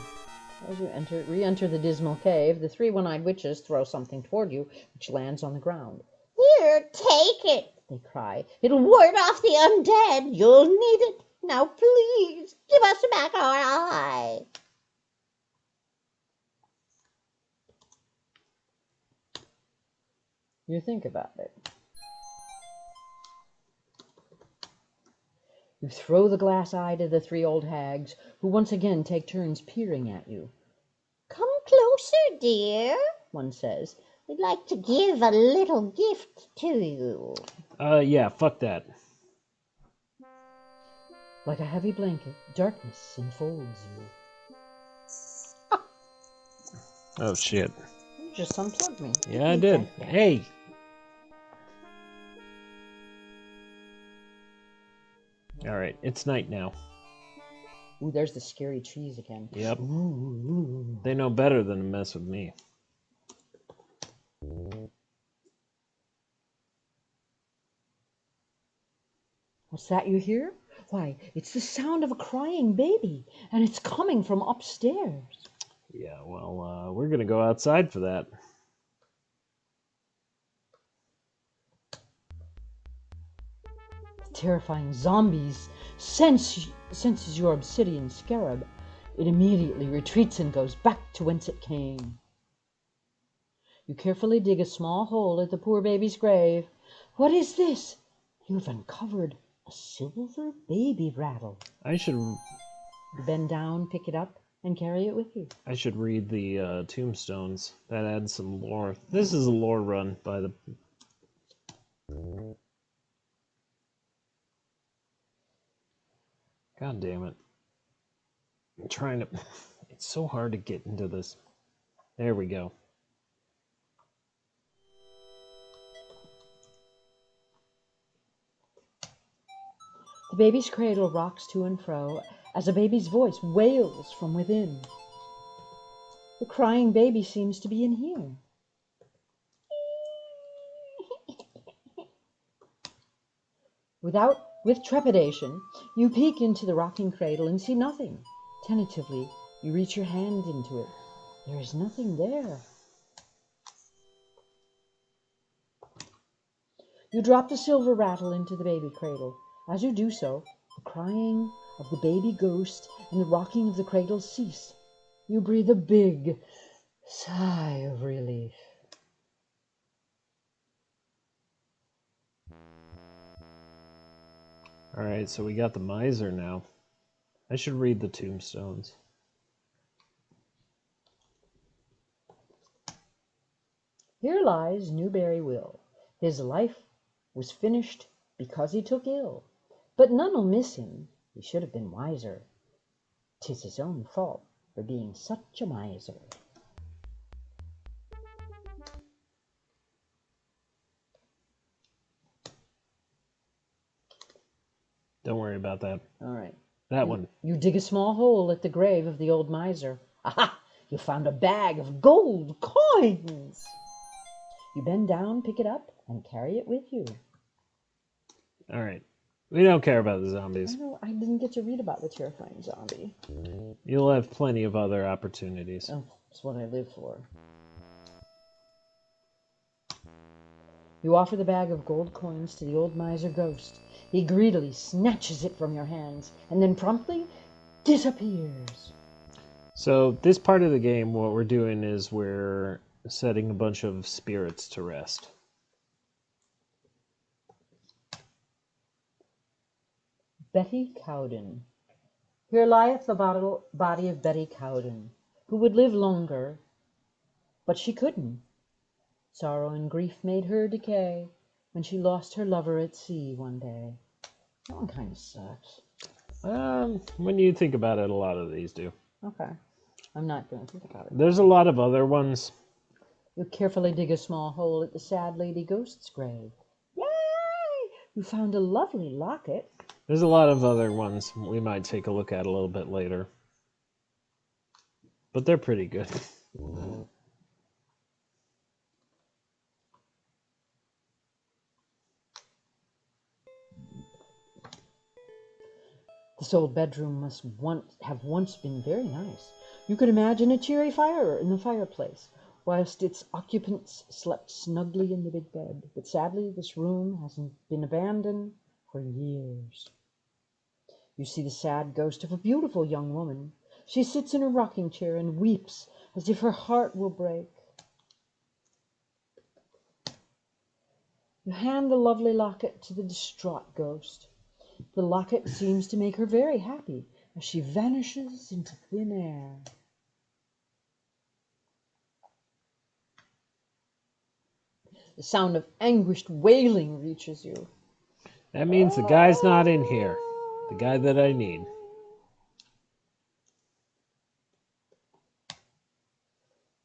As you re-enter the dismal cave, the 3 one-eyed witches throw something toward you, which lands on the ground. Here, take it, they cry. It'll ward off the undead. You'll need it. Now, please, give us back our eye. You think about it. You throw the glass eye to the 3 old hags, who once again take turns peering at you. Come closer, dear, one says. We'd like to give a little gift to you. Yeah, fuck that. Like a heavy blanket, darkness enfolds you. Oh, shit. You just unplugged me. Yeah, I did. Hey! Alright, it's night now. Ooh, there's the scary trees again. Yep. Ooh. They know better than to mess with me. What's that you hear? Why, it's the sound of a crying baby, and it's coming from upstairs. Yeah, well, we're gonna go outside for that. The terrifying zombies senses your obsidian scarab. It immediately retreats and goes back to whence it came. You carefully dig a small hole at the poor baby's grave. What is this? You've uncovered a silver baby rattle. I should You bend down, pick it up, and carry it with you. read the tombstones. That adds some lore. This is a lore run by the... God damn it. I'm trying to... It's so hard to get into this. There we go. The baby's cradle rocks to and fro as a baby's voice wails from within. The crying baby seems to be in here. With trepidation, you peek into the rocking cradle and see nothing. Tentatively, you reach your hand into it. There is nothing there. You drop the silver rattle into the baby cradle. As you do so, the crying of the baby ghost and the rocking of the cradle cease. You breathe a big sigh of relief. Alright, so we got the miser now. I should read the tombstones. Here lies Newberry Will. His life was finished because he took ill. But none'll miss him. He should have been wiser. 'Tis his own fault for being such a miser. Don't worry about that. All right. That one. You dig a small hole at the grave of the old miser. Aha! You found a bag of gold coins. You bend down, pick it up, and carry it with you. Alright. We don't care about the zombies. I didn't get to read about the terrifying zombie. You'll have plenty of other opportunities. Oh, that's what I live for. You offer the bag of gold coins to the old miser ghost. He greedily snatches it from your hands and then promptly disappears. So this part of the game, what we're doing is we're setting a bunch of spirits to rest. Betty Cowden. Here lieth the body of Betty Cowden, who would live longer, but she couldn't. Sorrow and grief made her decay when she lost her lover at sea one day. That one kind of sucks. When you think about it, a lot of these do. Okay. I'm not going to think about it. There's a lot of other ones. You carefully dig a small hole at the sad lady ghost's grave. Yay! You found a lovely locket. There's a lot of other ones we might take a look at a little bit later. But they're pretty good. This old bedroom must have once been very nice. You could imagine a cheery fire in the fireplace, whilst its occupants slept snugly in the big bed. But sadly, this room hasn't been abandoned for years. You see the sad ghost of a beautiful young woman. She sits in a rocking chair and weeps as if her heart will break. You hand the lovely locket to the distraught ghost. The locket seems to make her very happy as she vanishes into thin air. The sound of anguished wailing reaches you. That means the guy's not in here. The guy that I need.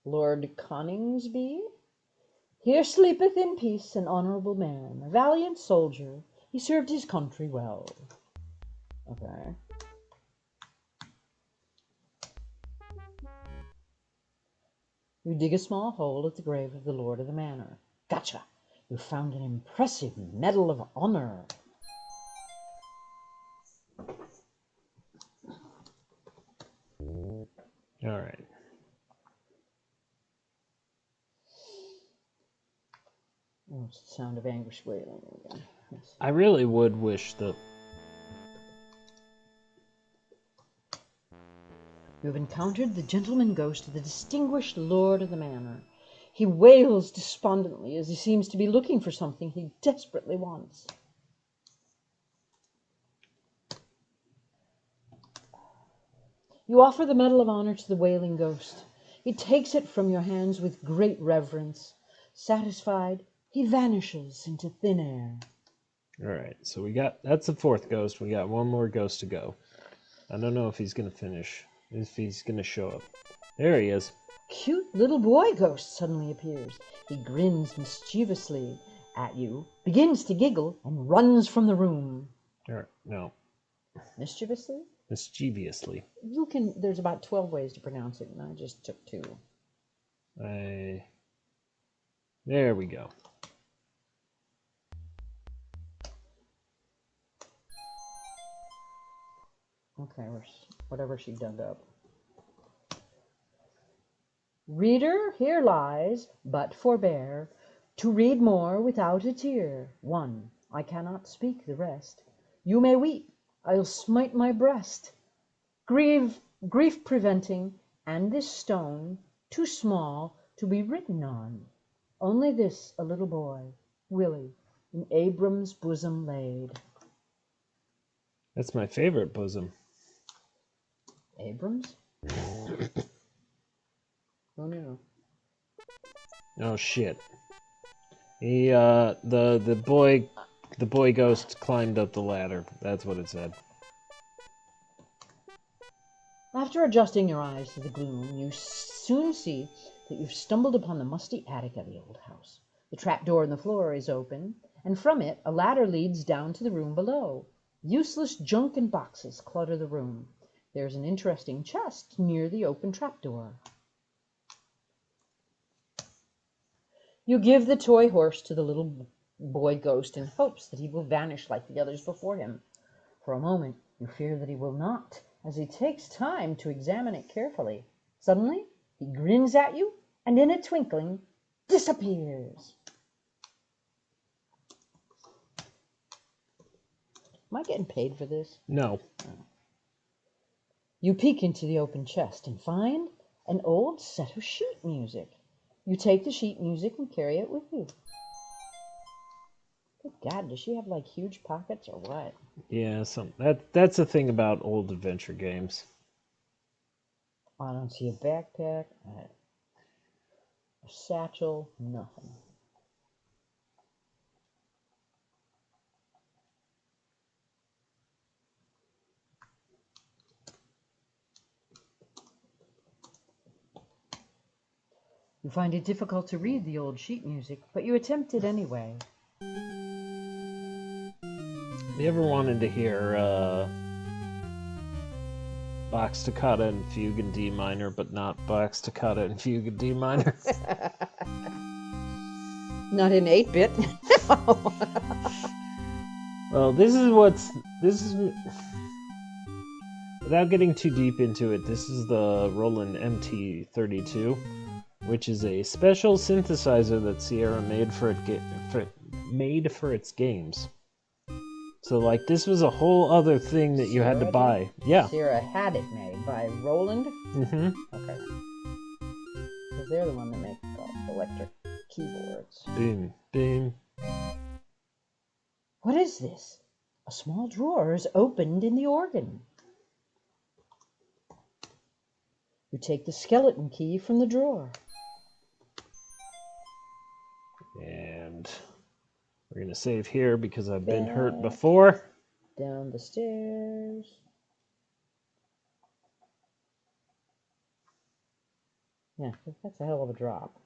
Lord Coningsby? Here sleepeth in peace an honourable man, a valiant soldier. He served his country well. Okay. You dig a small hole at the grave of the lord of the manor. Gotcha! You found an impressive Medal of Honor. All right. Oh, it's the sound of anguished wailing again. I really would wish that... You have encountered the gentleman ghost of the distinguished lord of the manor. He wails despondently as he seems to be looking for something he desperately wants. You offer the Medal of Honor to the wailing ghost. He takes it from your hands with great reverence. Satisfied, he vanishes into thin air. All right, so we got... That's the fourth ghost. We got one more ghost to go. I don't know if he's going to finish. If he's going to show up. There he is. Cute little boy ghost suddenly appears. He grins mischievously at you, begins to giggle, and runs from the room. All right, no. Mischievously? Mischievously. There's about 12 ways to pronounce it, and I just took 2. There we go. Okay, whatever she dug up. Reader, here lies, but forbear, to read more without a tear. 1. I cannot speak the rest. You may weep, I'll smite my breast. Grief preventing, and this stone, too small to be written on. Only this a little boy, Willie, in Abram's bosom laid. That's my favorite bosom. Abrams? Who knew? Oh shit. He the boy ghost climbed up the ladder. That's what it said. After adjusting your eyes to the gloom, you soon see that you've stumbled upon the musty attic of the old house. The trap door in the floor is open, and from it a ladder leads down to the room below. Useless junk and boxes clutter the room. There's an interesting chest near the open trapdoor. You give the toy horse to the little boy ghost in hopes that he will vanish like the others before him. For a moment, you fear that he will not, as he takes time to examine it carefully. Suddenly, he grins at you, and in a twinkling, disappears. Am I getting paid for this? No. You peek into the open chest and find an old set of sheet music. You take the sheet music and carry it with you. Good God, does she have like huge pockets or what? Yeah, that's the thing about old adventure games. I don't see a backpack, a satchel, nothing. You find it difficult to read the old sheet music, but you attempt it anyway. If you ever wanted to hear Bach Toccata and Fugue in D minor, but not Bach Toccata and Fugue in D minor. Not in 8-bit. Well, this is without getting too deep into it, this is the Roland MT32, which is a special synthesizer that Sierra made for its games. So, like, this was a whole other thing that you had to buy. Yeah. Sierra had it made by Roland? Mm-hmm. Okay. Because they're the one that make electric keyboards. Boom, boom. What is this? A small drawer is opened in the organ. You take the skeleton key from the drawer. And we're going to save here because I've been hurt before. Down the stairs. Yeah, that's a hell of a drop.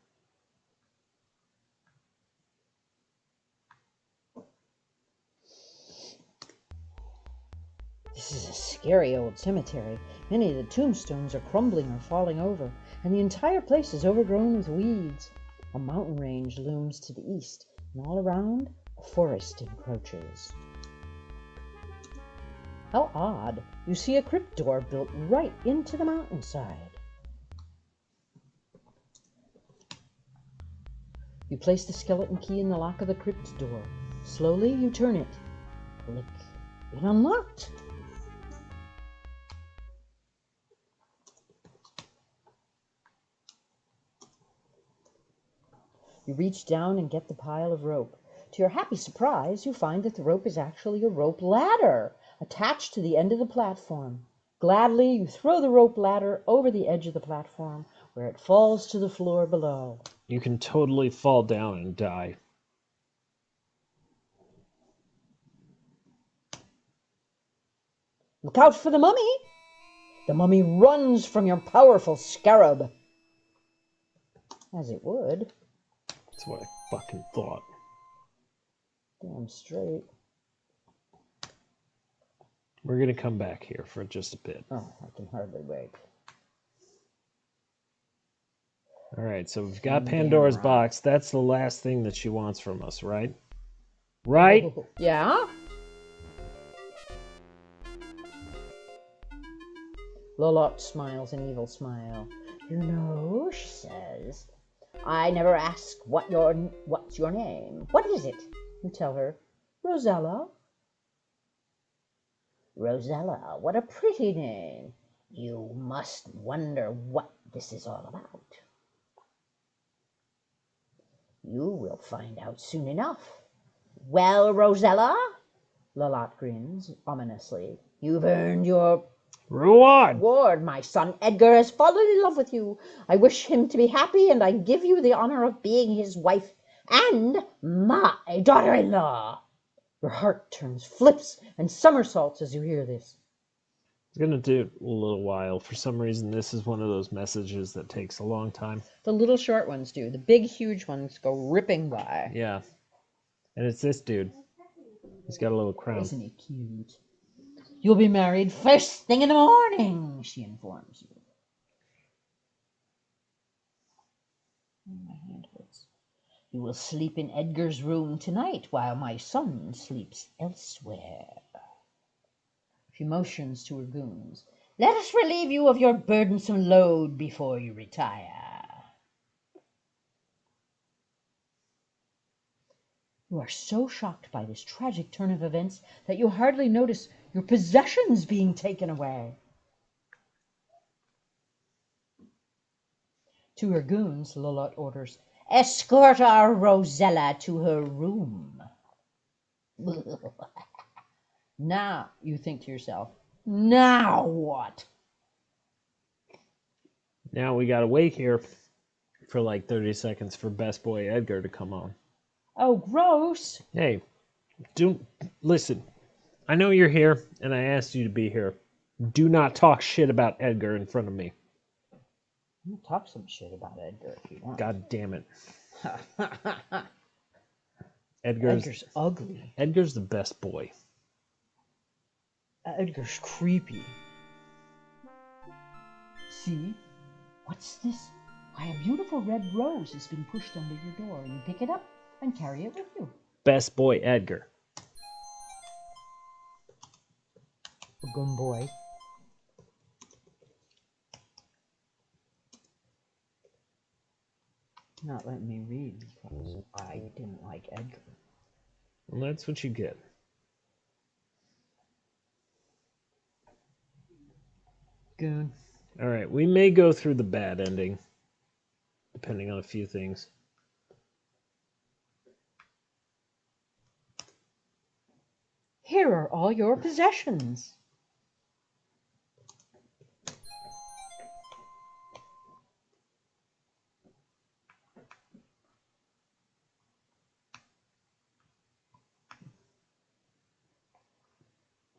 This is a scary old cemetery. Many of the tombstones are crumbling or falling over, and the entire place is overgrown with weeds. A mountain range looms to the east, and all around, a forest encroaches. How odd. You see a crypt door built right into the mountainside. You place the skeleton key in the lock of the crypt door. Slowly, you turn it. Click. It unlocked. You reach down and get the pile of rope. To your happy surprise, you find that the rope is actually a rope ladder attached to the end of the platform. Gladly, you throw the rope ladder over the edge of the platform, where it falls to the floor below. You can totally fall down and die. Look out for the mummy! The mummy runs from your powerful scarab. As it would. That's what I fucking thought. Damn straight. We're going to come back here for just a bit. Oh, I can hardly wait. All right, so we've got Pandora's box. That's the last thing that she wants from us, right? Right? Yeah? Lolot smiles an evil smile. You know, she says, I never ask what's your name. What is it? You tell her, Rosella. Rosella, what a pretty name. You must wonder what this is all about. You will find out soon enough. Well, Rosella, Lolot grins ominously. You've earned your reward. My son Edgar has fallen in love with you. I wish him to be happy, and I give you the honor of being his wife and my daughter-in-law. Your heart flips and somersaults as you hear this. It's going to do a little while. For some reason, this is one of those messages that takes a long time. The little short ones do. The big, huge ones go ripping by. Yeah. And it's this dude. He's got a little crown. Isn't he cute? You'll be married first thing in the morning, she informs you. My hand hurts. You will sleep in Edgar's room tonight while my son sleeps elsewhere. She motions to her goons. Let us relieve you of your burdensome load before you retire. You are so shocked by this tragic turn of events that you hardly notice your possessions being taken away. To her goons, Lolot orders, escort our Rosella to her room. Now, you think to yourself, now what? Now we gotta wait here for like 30 seconds for Best Boy Edgar to come on. Oh, gross. Hey, listen. I know you're here, and I asked you to be here. Do not talk shit about Edgar in front of me. You talk some shit about Edgar if you want. God damn it. Edgar's ugly. Edgar's the best boy. Edgar's creepy. See? What's this? Why, a beautiful red rose has been pushed under your door. You pick it up and carry it with you. Best boy, Edgar. Good boy. Not letting me read because I didn't like Edgar. Well, that's what you get. Goon. All right, we may go through the bad ending, depending on a few things. Here are all your possessions.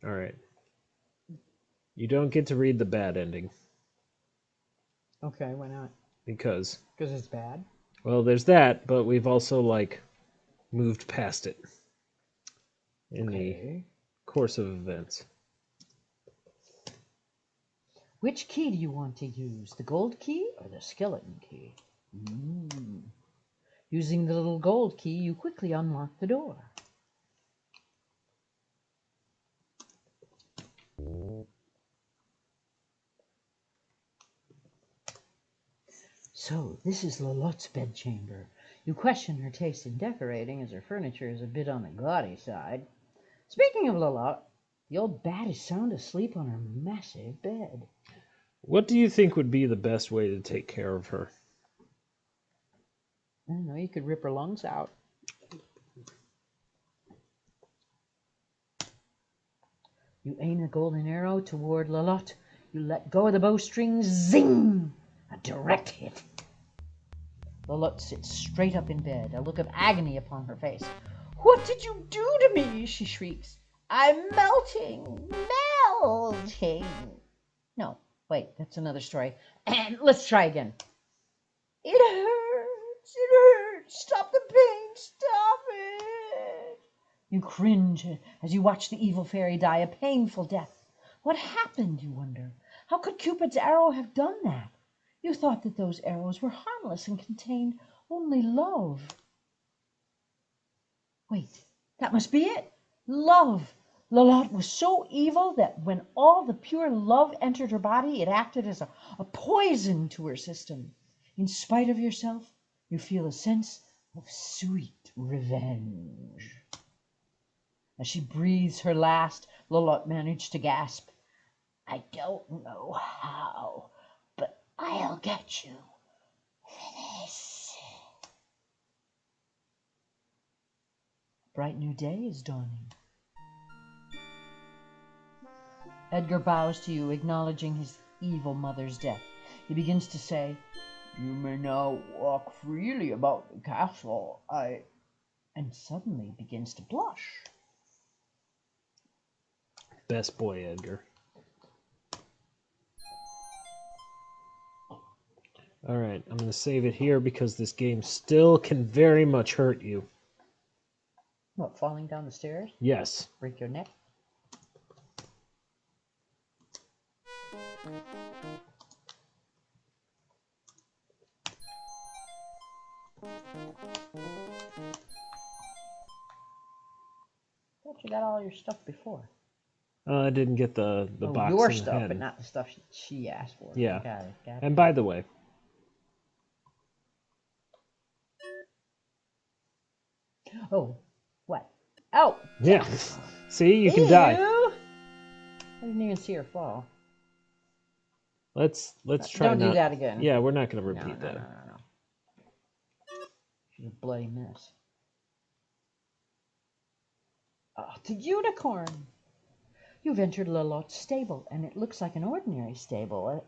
All right. You don't get to read the bad ending. Okay, why not? Because it's bad? well, there's that, but we've also, moved past it in the course of events. Which key do you want to use? The gold key or the skeleton key? Using the little gold key, you quickly unlock the door. So, this is Lolotte's bedchamber. You question her taste in decorating, as her furniture is a bit on the gaudy side. Speaking of Lolotte, the old bat is sound asleep on her massive bed. What do you think would be the best way to take care of her? I don't know, you could rip her lungs out. You aim a golden arrow toward Lolotte. You let go of the bowstring. Zing! A direct hit. Lolotte sits straight up in bed, a look of agony upon her face. What did you do to me? She shrieks. I'm melting. Melting. No, wait, that's another story. Let's try again. It hurts. It hurts. Stop the pain. Stop it. You cringe as you watch the evil fairy die a painful death. What happened, you wonder? How could Cupid's arrow have done that? You thought that those arrows were harmless and contained only love. Wait, that must be it. Love. Lolotte was so evil that when all the pure love entered her body, it acted as a poison to her system. In spite of yourself, you feel a sense of sweet revenge. As she breathes her last, Lolotte managed to gasp. I don't know how, but I'll get you for this. A bright new day is dawning. Edgar bows to you, acknowledging his evil mother's death. He begins to say, You may now walk freely about the castle. And suddenly begins to blush. Best boy, Edgar. All right, I'm going to save it here because this game still can very much hurt you. What, falling down the stairs? Yes. Break your neck? Thought you got all your stuff before. I didn't get the box your in the stuff, head. but not the stuff she asked for. Yeah. Got it. And by the way, Oh, what? Oh! yeah. See, you can die. I didn't even see her fall. Let's try Don't not. do that again. Yeah, we're not going to repeat that. No. She's a bloody mess. Oh, the unicorn! You've entered Lolotte's stable, and it looks like an ordinary stable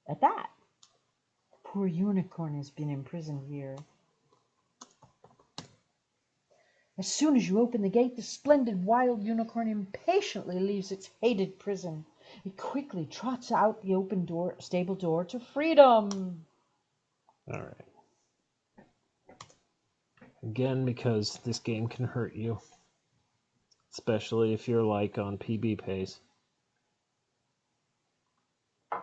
at that. The poor unicorn has been imprisoned here. As soon as you open the gate, the splendid wild unicorn impatiently leaves its hated prison. It quickly trots out the open stable door to freedom. All right. Again, because this game can hurt you. Especially if you're like on PB pace. God,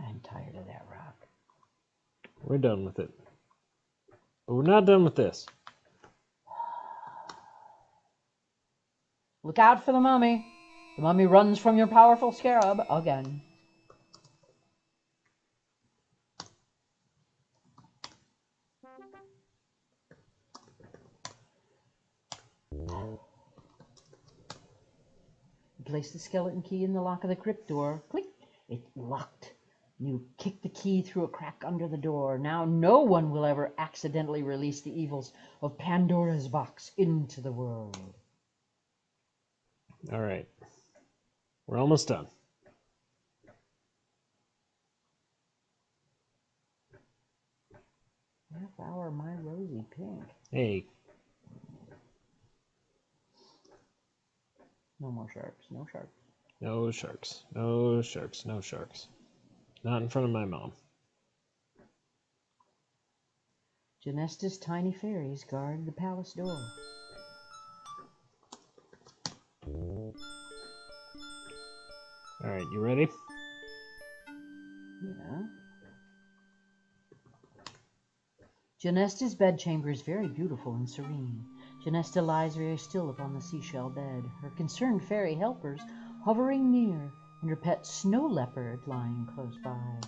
I'm tired of that rock. We're done with it. But we're not done with this. Look out for the mummy. The mummy runs from your powerful scarab again. You place the skeleton key in the lock of the crypt door. Click. It locked. You kick the key through a crack under the door. Now no one will ever accidentally release the evils of Pandora's box into the world. All right. We're almost done. Half hour, my rosy pink. Hey. No more sharks. No sharks. No sharks. No sharks. No sharks. Not in front of my mom. Genesta's tiny fairies guard the palace door. All right, you ready? Yeah. Genesta's bedchamber is very beautiful and serene. Genesta lies very still upon the seashell bed, her concerned fairy helpers hovering near, and her pet snow leopard lying close by.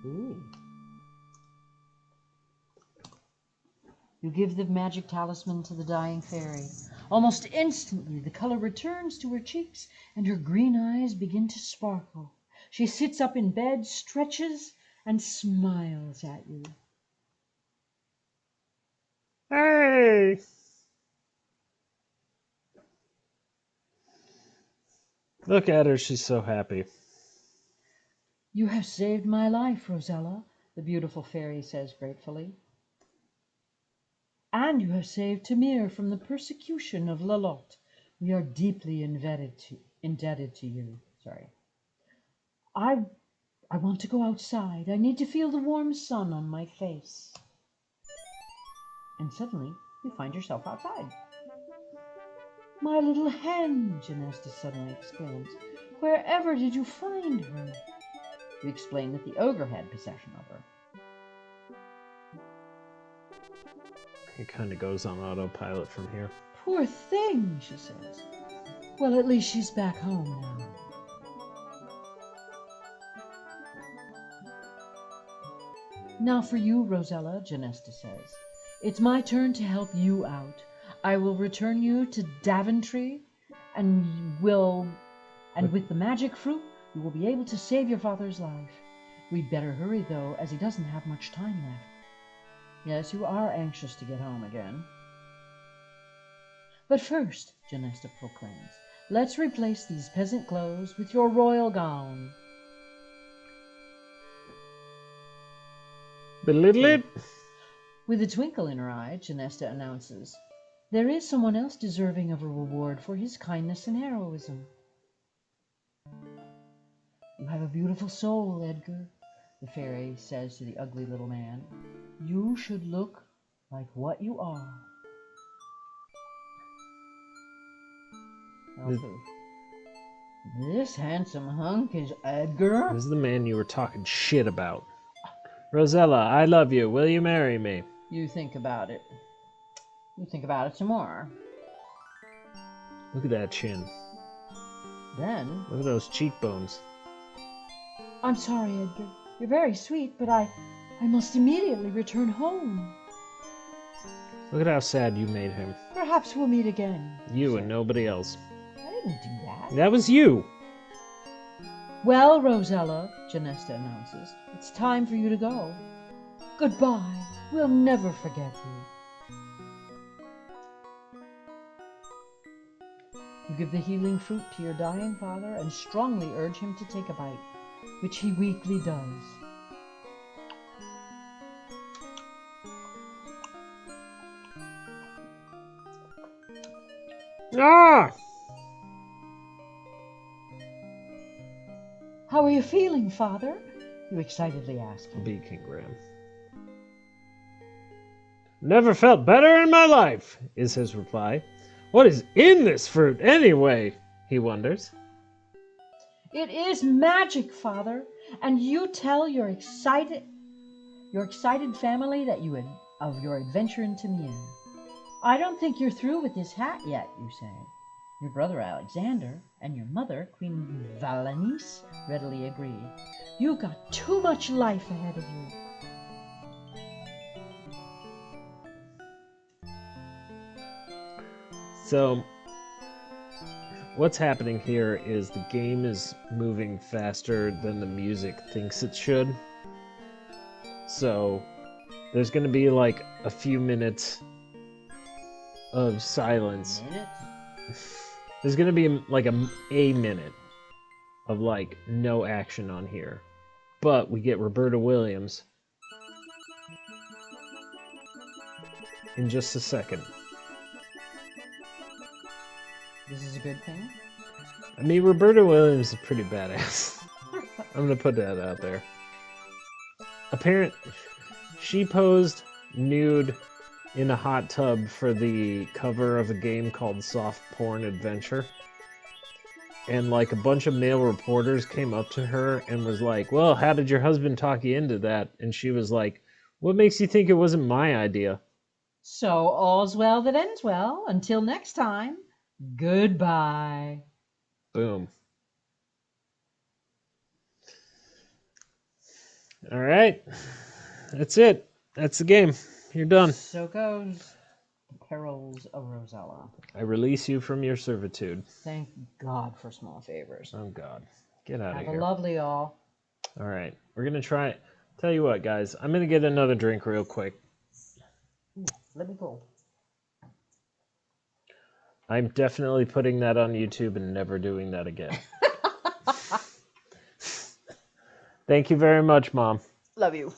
Ooh. You give the magic talisman to the dying fairy. Almost instantly, the color returns to her cheeks, and her green eyes begin to sparkle. She sits up in bed, stretches, and smiles at you. Hey! Look at her, she's so happy. You have saved my life, Rosella, the beautiful fairy says gratefully. And you have saved Tamir from the persecution of Lalotte. We are deeply indebted to you. Sorry. I want to go outside. I need to feel the warm sun on my face. And suddenly, you find yourself outside. My little hen, Genesta suddenly exclaims. Wherever did you find her? You explain that the ogre had possession of her. It kind of goes on autopilot from here. Poor thing, she says. Well, at least she's back home now. Now for you, Rosella, Genesta says. It's my turn to help you out. I will return you to Daventry, and with the magic fruit, you will be able to save your father's life. We'd better hurry, though, as he doesn't have much time left. Yes, you are anxious to get home again. But first, Genesta proclaims, let's replace these peasant clothes with your royal gown. Belittle. With a twinkle in her eye, Genesta announces, there is someone else deserving of a reward for his kindness and heroism. You have a beautiful soul, Edgar, the fairy says to the ugly little man. You should look like what you are. This handsome hunk is Edgar. This is the man you were talking shit about. Rosella, I love you. Will you marry me? You think about it. You think about it some more. Look at that chin. Then... Look at those cheekbones. I'm sorry, Edgar. You're very sweet, but I must immediately return home. Look at how sad you made him. Perhaps we'll meet again. You and nobody else. I didn't do that. That was you. Well, Rosella, Genesta announces, it's time for you to go. Goodbye. We'll never forget you. You give the healing fruit to your dying father and strongly urge him to take a bite, which he weakly does. Ah! How are you feeling, Father? You excitedly ask him. Be King Graham. Never felt better in my life, is his reply. What is in this fruit, anyway? He wonders. It is magic, Father, and you tell your excited family that of your adventure into Mienne. I don't think you're through with this hat yet, you say. Your brother Alexander and your mother, Queen Valenice, readily agree. You've got too much life ahead of you. So, what's happening here is the game is moving faster than the music thinks it should. So, there's going to be like a few minutes of silence. There's going to be like a minute of like no action on here. But we get Roberta Williams in just a second. This is a good thing? I mean, Roberta Williams is pretty badass. I'm going to put that out there. She posed nude in a hot tub for the cover of a game called Soft Porn Adventure. And like a bunch of male reporters came up to her and was like, well, how did your husband talk you into that? And she was like, what makes you think it wasn't my idea? So all's well that ends well. Until next time, goodbye. Boom. All right. That's it. That's the game. You're done. So goes Perils of Rosella. I release you from your servitude. Thank God for small favors. Oh, God. Get out of here. Have a lovely all. All right. We're going to try. Tell you what, guys. I'm going to get another drink real quick. Let me go. I'm definitely putting that on YouTube and never doing that again. Thank you very much, Mom. Love you.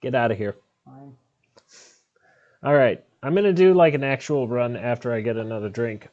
Get out of here. Fine. All right. I'm going to do like an actual run after I get another drink.